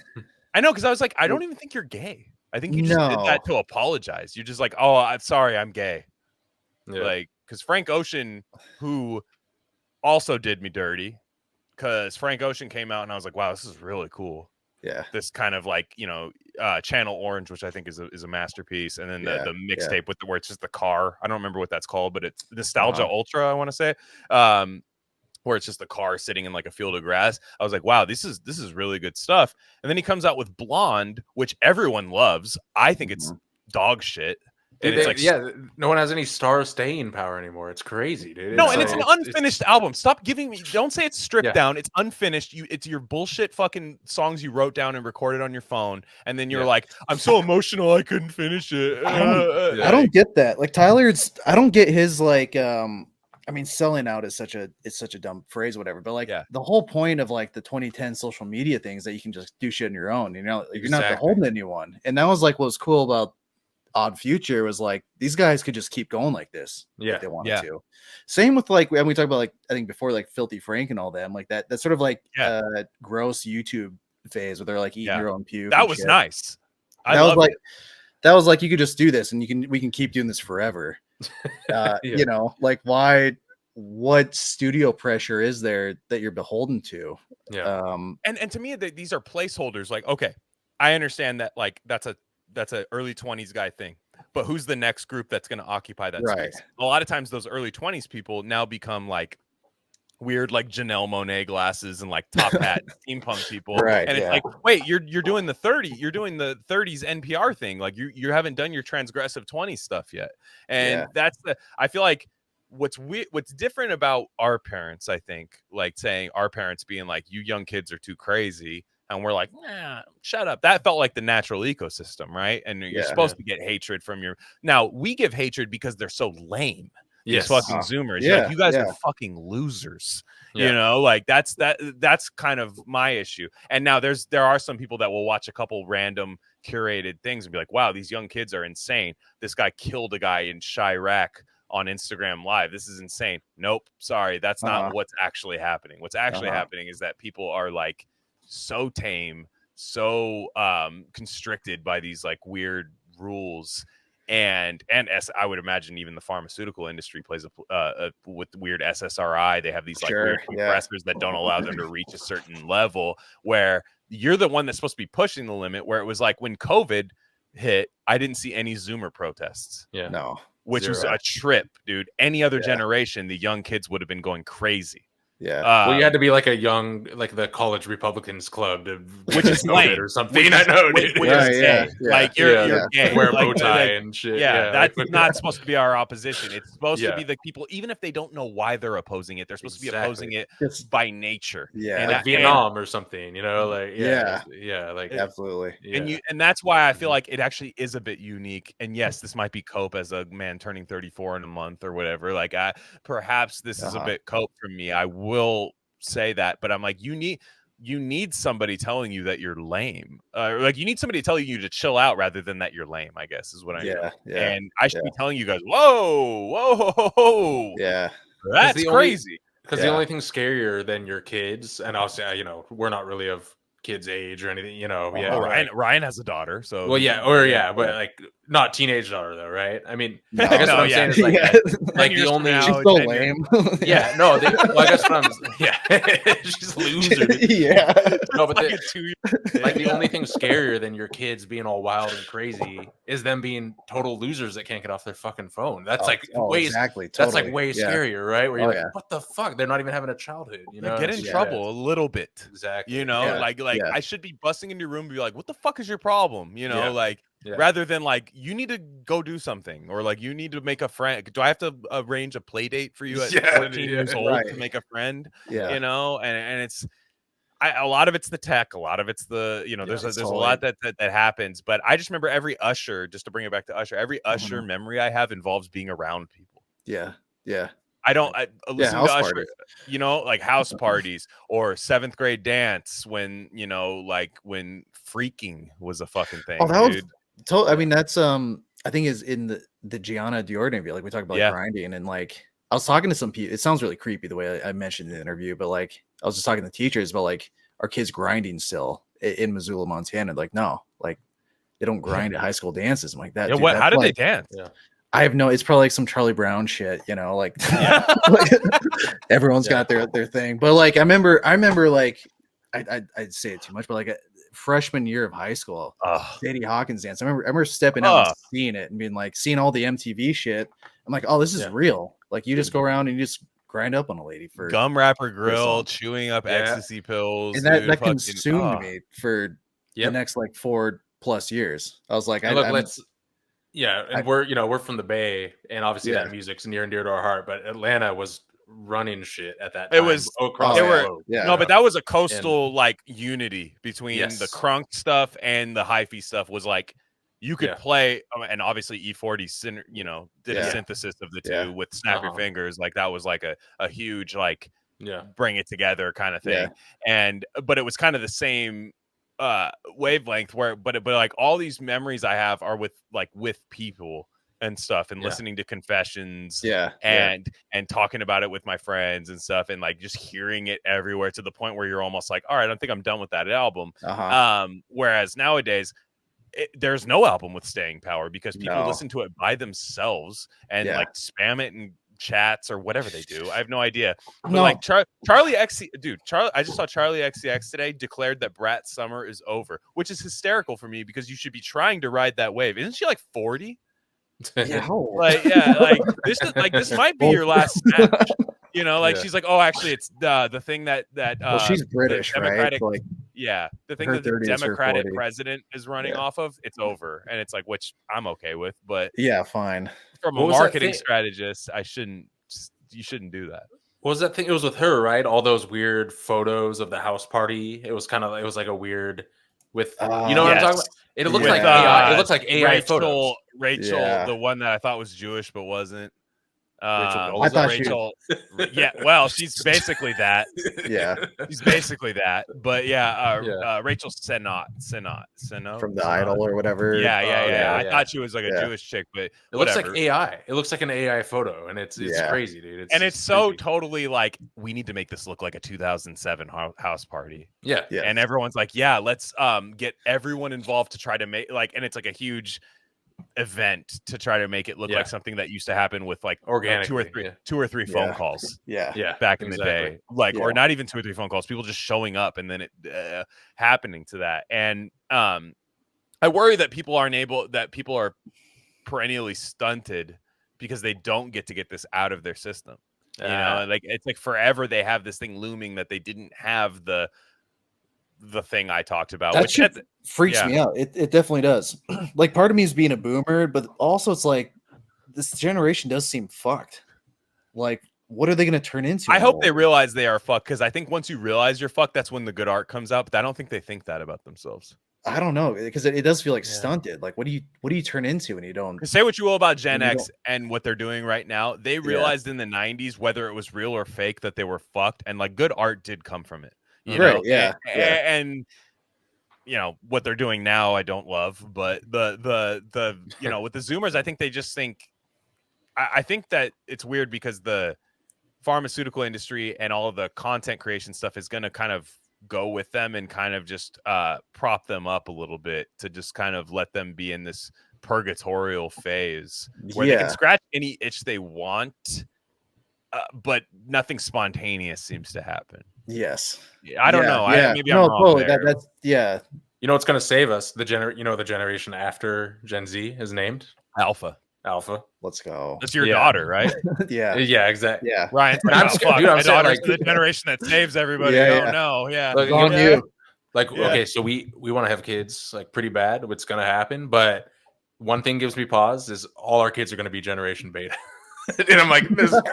I know, because I was like, I don't even think you're gay. I think you just did that to apologize. You're just like, oh, I'm sorry, I'm gay. Yeah. Like, because Frank Ocean, who also did me dirty. Because Frank Ocean came out and I was like, wow, this is really cool. Yeah. This kind of like, Channel Orange, which I think is a masterpiece. And then the mixtape with where it's just the car. I don't remember what that's called, but it's Nostalgia Ultra, I want to say. Where it's just the car sitting in like a field of grass. I was like, wow, this is really good stuff. And then he comes out with Blonde, which everyone loves. I think it's dog shit. And it's no one has any star staying power anymore. It's crazy, dude. No, and it's an unfinished album. Stop giving me. Don't say it's stripped down. It's unfinished. It's your bullshit fucking songs you wrote down and recorded on your phone, and then you're like, "I'm so emotional, I couldn't finish it." I don't get that. Like Tyler's, I don't get his like. I mean, selling out is such a dumb phrase, whatever. But like the whole point of like the 2010 social media things that you can just do shit on your own. You know, you're not beholden to anyone, and that was like what was cool about Odd Future was like these guys could just keep going like this if they wanted to. Same with like when we talk about like I think before like Filthy Frank and all them like that sort of like gross YouTube phase where they're like eating your own puke. That was nice. That was like you could just do this and we can keep doing this forever. You know, like what studio pressure is there that you're beholden to? And to me these are placeholders. Like, okay, I understand that like that's a early 20s guy thing. but who's the next group that's going to occupy that Right. space? A lot of times those early 20s people now become like weird like Janelle Monáe glasses and like top hat steampunk people. Right. And it's Yeah. like, wait, you're doing the 30s NPR thing. Like you haven't done your transgressive 20s stuff yet. And that's I feel like what's different about our parents, I think, like saying our parents being like, you young kids are too crazy. And we're like, nah, shut up. That felt like the natural ecosystem, right? And you're supposed to get hatred from your. Now we give hatred because they're so lame. These fucking Zoomers. Yeah, like, you guys are fucking losers. You know, like that's kind of my issue. And now there are some people that will watch a couple random curated things and be like, wow, these young kids are insane. This guy killed a guy in Chirac on Instagram Live. This is insane. Nope. Sorry. That's not what's actually happening. What's actually happening is that people are like so tame, so constricted by these like weird rules. And as I would imagine, even the pharmaceutical industry plays with weird SSRI. They have these like weird compressors that don't allow them to reach a certain level where you're the one that's supposed to be pushing the limit. Where it was like when COVID hit, I didn't see any Zoomer protests. Yeah, no, which was a trip, dude. Any other generation, the young kids would have been going crazy. Yeah. Well, you had to be like a young, like the college Republicans club, which is lame or something. I know, dude. Which is gay. Like you're gay. Wear a like, bow tie and shit. Yeah, that's not supposed to be our opposition. It's supposed to be the people, even if they don't know why they're opposing it, they're supposed to be opposing it by nature. Yeah, and like Vietnam or something. You know, like like absolutely. And that's why I feel like it actually is a bit unique. And yes, this might be cope as a man turning 34 in a month or whatever. Like perhaps this is a bit cope for me. I will say that, but I'm like, you need somebody telling you that you're lame. Like you need somebody telling you to chill out rather than that you're lame, I guess is what I mean. And I should be telling you guys, whoa. Yeah. That's crazy. Because the only thing scarier than your kids, and also, you know, we're not really of kids' age or anything, you know. Ryan has a daughter, so but like not teenage daughter though, right? I mean, I guess what I'm saying is like, like the only she's so lame. I guess what I'm she's a loser. No, but like the only thing scarier than your kids being all wild and crazy is them being total losers that can't get off their fucking phone. That's that's like way scarier, right? Where you're like, what the fuck? They're not even having a childhood, you know? Get in trouble a little bit. Exactly. You know, like I should be busting into your room and be like, what the fuck is your problem? You know, like rather than like, you need to go do something, or like you need to make a friend. Do I have to arrange a play date for you at 14 years old to make a friend? You know, and it's a lot of it's the tech, a lot of it's the, you know, there's a lot that happens. But I just remember every Usher, just to bring it back to Usher, every Usher memory I have involves being around people. I listen to Usher, parties. You know, like house parties or 7th grade dance when, you know, like when freaking was a fucking thing. Oh, that was, I mean, that's I think is in the Gianna Dior interview. Like we talked about grinding, and like I was talking to some people. It sounds really creepy the way I mentioned in the interview, but like I was just talking to teachers about like, are kids grinding still in Missoula, Montana? Like, no, like they don't grind at high school dances. I'm like that. Dude, how did they dance? I have no. It's probably like some Charlie Brown shit, you know. Like, everyone's got their thing. But like, I remember like, I'd say it too much, but like freshman year of high school, Sadie Hawkins dance. I remember stepping out and seeing it and being like, seeing all the MTV shit. I'm like, oh, this is real. Like, you just go around and you just grind up on a lady for gum wrapper grill, chewing up ecstasy pills, and that consumed me for the next like 4+ years. I was like, and we're from the Bay, and obviously that music's near and dear to our heart. But Atlanta was running shit at that time. It was across the globe. But that was a coastal like unity between the crunk stuff and the hyphy stuff. Was like you could play, and obviously E40, you know, did a synthesis of the two with Snap Your Fingers. Like that was like a huge like bring it together kind of thing. But it was kind of the same wavelength but like all these memories I have are with people and stuff, and listening to Confessions and talking about it with my friends and stuff, and like just hearing it everywhere to the point where you're almost like, all right, I think I'm done with that album. Whereas nowadays there's no album with staying power because people listen to it by themselves and like spam it in chats or whatever they do. I have no idea. But like Charlie I just saw Charlie XCX today declared that Brat Summer is over, which is hysterical for me because you should be trying to ride that wave. Isn't she like 40? Like this might be your last snatch. You know, like she's like, oh, actually, it's the thing that well, she's British, right? Like, the thing that the Democratic president is running off of, it's over, and it's like, which I'm okay with, but fine. From a marketing strategist, you shouldn't do that. What was that thing? It was with her, right? All those weird photos of the house party. It was like a weird with you know what I'm talking about? It looks like AI. It looks like AI photos. Rachel, the one that I thought was Jewish but wasn't. I thought Rachel. Well, she's basically that. She's basically that. But Rachel Senot from the Idol or whatever. I thought she was like a Jewish chick, but it looks like AI. It looks like an AI photo, and it's crazy, dude. It's so totally like, we need to make this look like a 2007 house party. Yeah. And everyone's like, let's get everyone involved to try to make and it's like a huge event to try to make it look like something that used to happen with like organic two or three phone calls back in the day, or not even 2 or 3 phone calls, people just showing up and then it happening to that. And I worry that people are perennially stunted because they don't get this out of their system. You know, like it's like forever they have this thing looming that they didn't have the thing I talked about, which freaks me out. It definitely does. Like, part of me is being a boomer, but also it's like this generation does seem fucked. Like, what are they going to turn into? I hope they realize they are fucked, because I think once you realize you're fucked, that's when the good art comes out. But I don't think they think that about themselves. I don't know, because it does feel like stunted. Like, what do you turn into when you don't? Say what you will about Gen X and what they're doing right now. They realized in the 90s, whether it was real or fake, that they were fucked, and like good art did come from it. You know? And you know what they're doing now, I don't love, but the you know, with the Zoomers, I think they just think. I think that it's weird because the pharmaceutical industry and all of the content creation stuff is going to kind of go with them and kind of just prop them up a little bit to just kind of let them be in this purgatorial phase where they can scratch any itch they want, but nothing spontaneous seems to happen. Yes. I don't know. Maybe I'm wrong there. That's You know what's going to save us? The generation after Gen Z is named Alpha. Let's go. That's your daughter, right? Yeah, exactly. Yeah. Ryan, my daughter's the generation that saves everybody. No. Like, on you. Like, okay, so we want to have kids like pretty bad. What's going to happen? But one thing gives me pause is all our kids are going to be Generation Beta. And I'm like,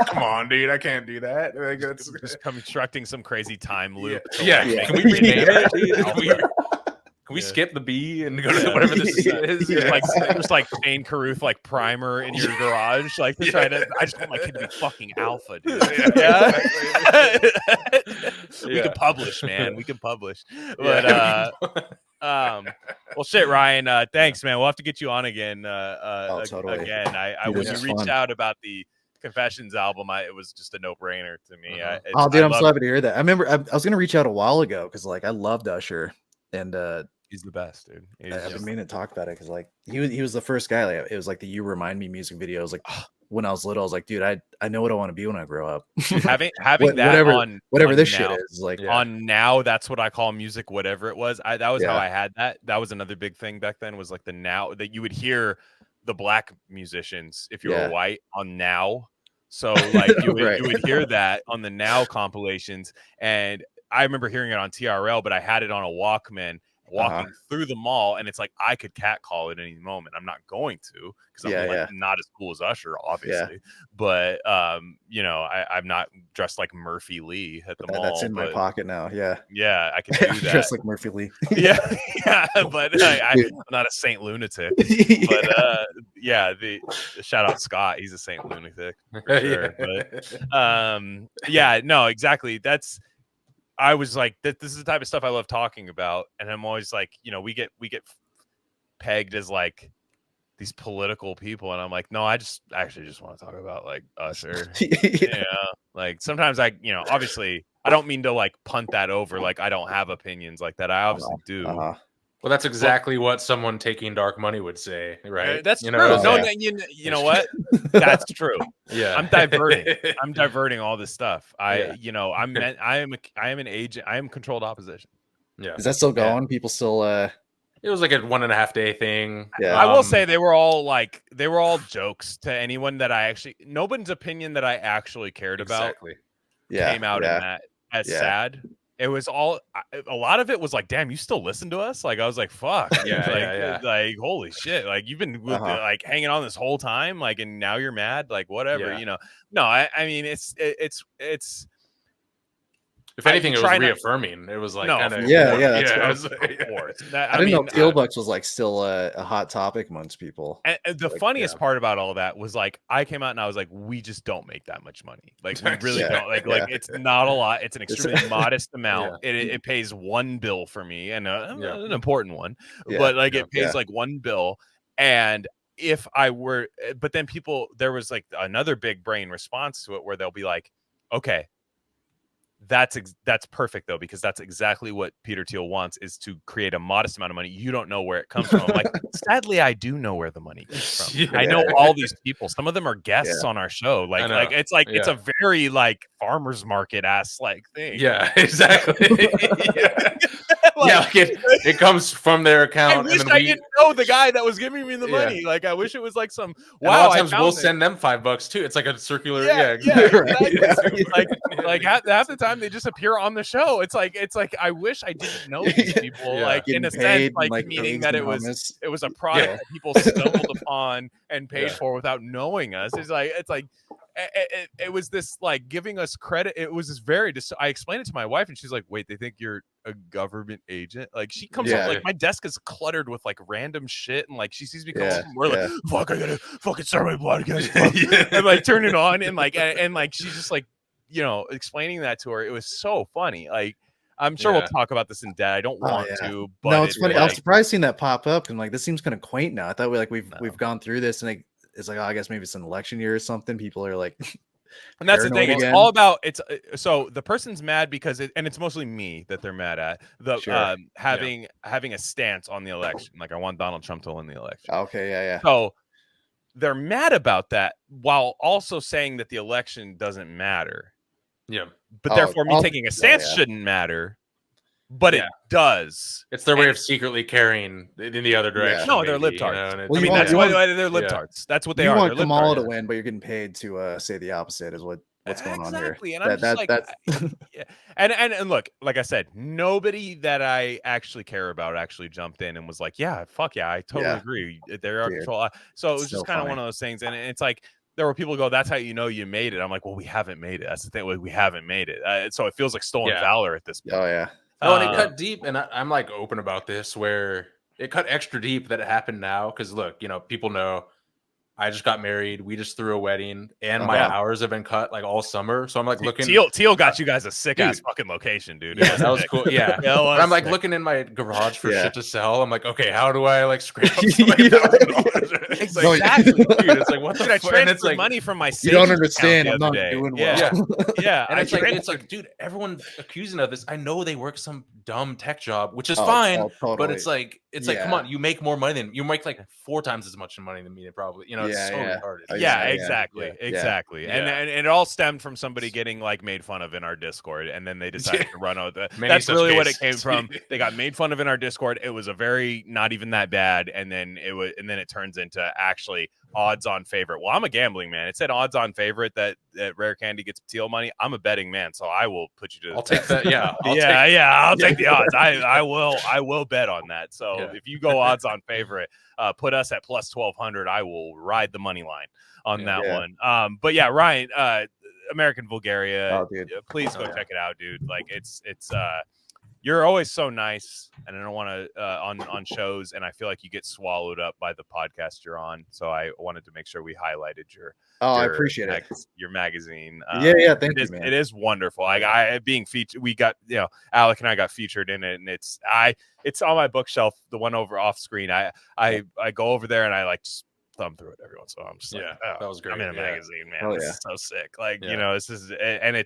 come on, dude, I can't do that. Like, it's just constructing some crazy time loop. Yeah. Can we rename it? Can we skip the B and go to whatever this is? Just like Shane Carruth, like primer in your garage, like to try to. I just want my kid to be fucking alpha, dude. We can publish, man. We can publish. But well, shit, Ryan. Thanks, man. We'll have to get you on again. Totally. Again, when you reached out about the Confessions album, it was just a no-brainer to me. Dude, I'm so happy to hear that. I remember I was gonna reach out a while ago because like I loved Usher, and he's the best, dude. I've been meaning to talk about it because like he was the first guy. Like, it was like the "You Remind Me" music videos. Like when I was little, I was like, dude, I know what I want to be when I grow up. having that whatever this now, shit is like on now, that's what I call music. Whatever it was, that was how I had that. That was another big thing back then. Was like the now that you would hear the black musicians if you were white on Now. So like you would hear that on the Now compilations, and I remember hearing it on TRL, but I had it on a Walkman walking through the mall, and it's like I could catcall at any moment. I'm not going to because I'm not as cool as Usher, obviously. But you know, I'm not dressed like Murphy Lee at the mall. That's in my pocket now. Yeah, I can do that. Dressed like Murphy Lee. But I'm not a Saint Lunatic. But the shout out Scott, he's a Saint Lunatic for sure. But no, exactly. I was like, this is the type of stuff I love talking about, and I'm always like, you know, we get pegged as like these political people, and I'm like, no, I actually just want to talk about like Usher. Like sometimes obviously I don't mean to like punt that over, like I don't have opinions like that. I obviously do. Well, that's exactly what someone taking dark money would say, right? That's true. You know what? That's true. Yeah, I'm diverting all this stuff. I am an agent. I am controlled opposition. Yeah. Is that still going? People still It was like a 1.5 day thing. Yeah. I will say they were all jokes to anyone that nobody's opinion that I actually cared about came out in that as sad. It was all a lot of it was like, damn, you still listen to us? Like I was like, fuck, like holy shit, like you've been like hanging on this whole time, like, and now you're mad, like whatever, you know. No, I mean it's. If anything, it was reaffirming. It was like, no, kind of, of course. I didn't know Teal Bucks was like still a hot topic amongst people. And the funniest part about all that was like, I came out and I was like, we just don't make that much money. Like we really don't. Like it's not a lot. It's an extremely modest amount. It pays one bill for me, and an important one. But like it pays like one bill, and if I were, but then there was like another big brain response to it where they'll be like, okay. That's perfect though, because that's exactly what Peter Thiel wants, is to create a modest amount of money. You don't know where it comes from. I'm like, sadly, I do know where the money comes from. I know all these people. Some of them are guests on our show. Like it's like it's a very like farmers market ass like thing. Yeah, exactly. It comes from their account. I wish I didn't know the guy that was giving me the money. Like I wish it was like some. Wow, a lot of times we'll send them $5 too. It's like a circular. Like half the time they just appear on the show. It's like I wish I didn't know these people. Like in a sense, like meaning that it was a product that people stumbled upon and paid for without knowing us. It's like it was this like giving us credit. It was this very. I explained it to my wife, and she's like, "Wait, they think you're a government agent?" Like she comes up, like my desk is cluttered with like random shit, and like she sees me come up, and we're like, "Fuck, I gotta fucking start my podcast," and like turn it on, and like she's just like, you know, explaining that to her. It was so funny. Like I'm sure we'll talk about this in depth. I don't want to, but no, it's funny. Like, I was surprised seeing that pop up, and like this seems kind of quaint now. I thought we've gone through this, and it's like, oh, I guess maybe it's an election year or something. People are like, and that's the thing. It's all about so the person's mad because it's mostly me that they're mad at having a stance on the election. Like I want Donald Trump to win the election. Okay, yeah. So they're mad about that while also saying that the election doesn't matter. Yeah. But therefore me taking a stance shouldn't matter. But it does. It's their way of secretly carrying in the other direction. No, they're libtards. You know, I mean, that's why they're libtards. That's what they are. You want Kamala to win, but you're getting paid to say the opposite is what's going on here. Exactly. And I'm just like, and look, like I said, nobody that I actually care about actually jumped in and was like, yeah, fuck yeah, I totally agree. There are control. So it was just kind of one of those things. And it's like, there were people who go, that's how you know you made it. I'm like, well, we haven't made it. That's the thing. We haven't made it. So it feels like stolen valor at this point. Oh, yeah. No, and it cut deep, and I'm like open about this, where it cut extra deep that it happened now. Because look, you know, people know I just got married. We just threw a wedding, and my hours have been cut like all summer. So I'm like looking. Teal got you guys a sick ass fucking location, dude. Yeah, that was cool. Yeah, but I'm like looking in my garage for shit to sell. I'm like, okay, how do I like scrape up $1,000? Exactly, dude. It's like, what the fuck? I transferred money from my. You don't understand. I'm not doing well. Yeah, and it's like, dude, everyone's accusing of this. I know they work some dumb tech job, which is fine, but it's like, come on, you make more money than you make like 4 times as much money than me, probably. You know. It's so retarded. Yeah, exactly. And it all stemmed from somebody getting like made fun of in our Discord, and then they decided to run out. That's really what it came from. They got made fun of in our Discord. It was a very not even that bad, and then it turns into actually odds-on favorite. Well, I'm a gambling man. It said odds-on favorite that Rare Candy gets Teal money. I'm a betting man, so I will put you to. I'll take that. Yeah, I'll take the odds. I will bet on that. So if you go odds-on favorite. Put us at plus 1,200. I will ride the money line on that one. But yeah, Ryan, American Vulgaria, please go check it out, dude. Like it's you're always so nice, and I don't want to on shows, and I feel like you get swallowed up by the podcast you're on. So I wanted to make sure we highlighted your. I appreciate it. Your magazine. Thank you, man. It is wonderful. Like I being featured, we got Alec and I got featured in it, and it's on my bookshelf, the one over off screen. I go over there and I like just thumb through it every once in a while. I'm just like, that was great. I'm in a magazine, man. This is so sick. Like this is and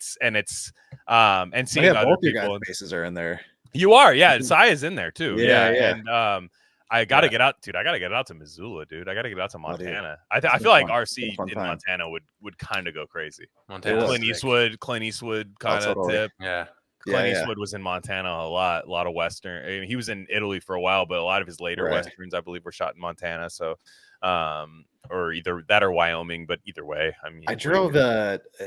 seeing other both people. Your guys' faces are in there. You are, Psi is in there too. Yeah. And I gotta get out, dude. I gotta get out to Missoula, dude. I gotta get out to Montana. I feel like RC in Montana would kind of go crazy. Montana, Clint Eastwood kind of tip. Yeah. Clint Eastwood was in Montana a lot of Western. I mean, he was in Italy for a while, but a lot of his later Westerns, I believe, were shot in Montana. So, or either that or Wyoming, but either way, I mean, I drove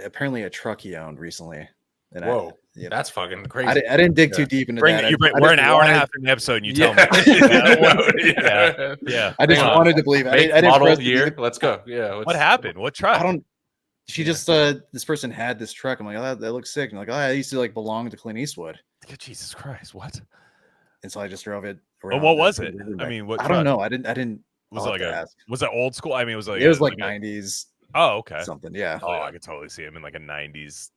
apparently a truck he owned recently. And whoa, that's fucking crazy. I didn't dig too deep into that. We're an hour and a half in the episode, and you tell me. Yeah. I just wanted to believe. I didn't model year. Let's go. Yeah. What happened? What truck? I don't. She just this person had this truck. I'm like, oh, that looks sick. And like, oh, I used to like belong to Clint Eastwood. Jesus Christ, what? And so I just drove it. Well, what was it? I mean, what? I don't know. I didn't. Was it like was it old school? I mean, it was like 90s. Oh, okay. Something, yeah. Oh, I could totally see him in like a 90s,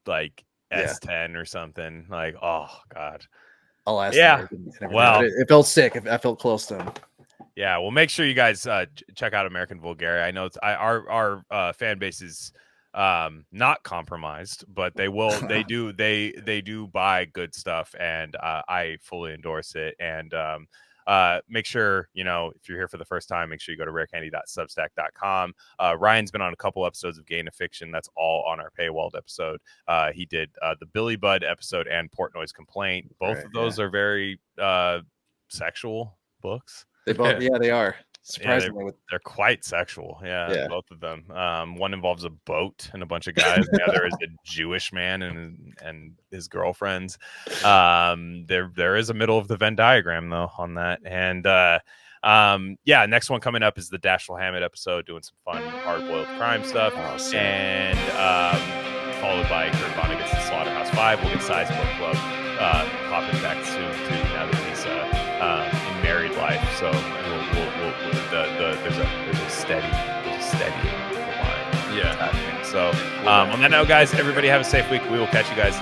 like S10 or something. Like, oh god. I'll ask. Yeah. Well, it felt sick. I felt close to him. Yeah, well, make sure you guys check out American Vulgaria. I know our fan base is not compromised, but they do buy good stuff, and I fully endorse it. And make sure, if you're here for the first time, make sure you go to rarecandy.substack.com. Ryan's been on a couple episodes of Gain of Fiction. That's all on our paywalled episode. He did the Billy Budd episode and Portnoy's Complaint. Both of those are very sexual books. They both, they are. Surprisingly, they're quite sexual. Yeah, both of them. One involves a boat and a bunch of guys. The other is a Jewish man and his girlfriends. There is a middle of the Venn diagram though on that. And next one coming up is the Dashiell Hammett episode, doing some fun hard-boiled crime stuff, and followed by Kurt Vonnegut's The Slaughterhouse 5. We'll get Size Book Club popping back soon too. Now that he's in married life, so there's a steady line. Yeah. Happening. So on that note, guys, everybody have a safe week. We will catch you guys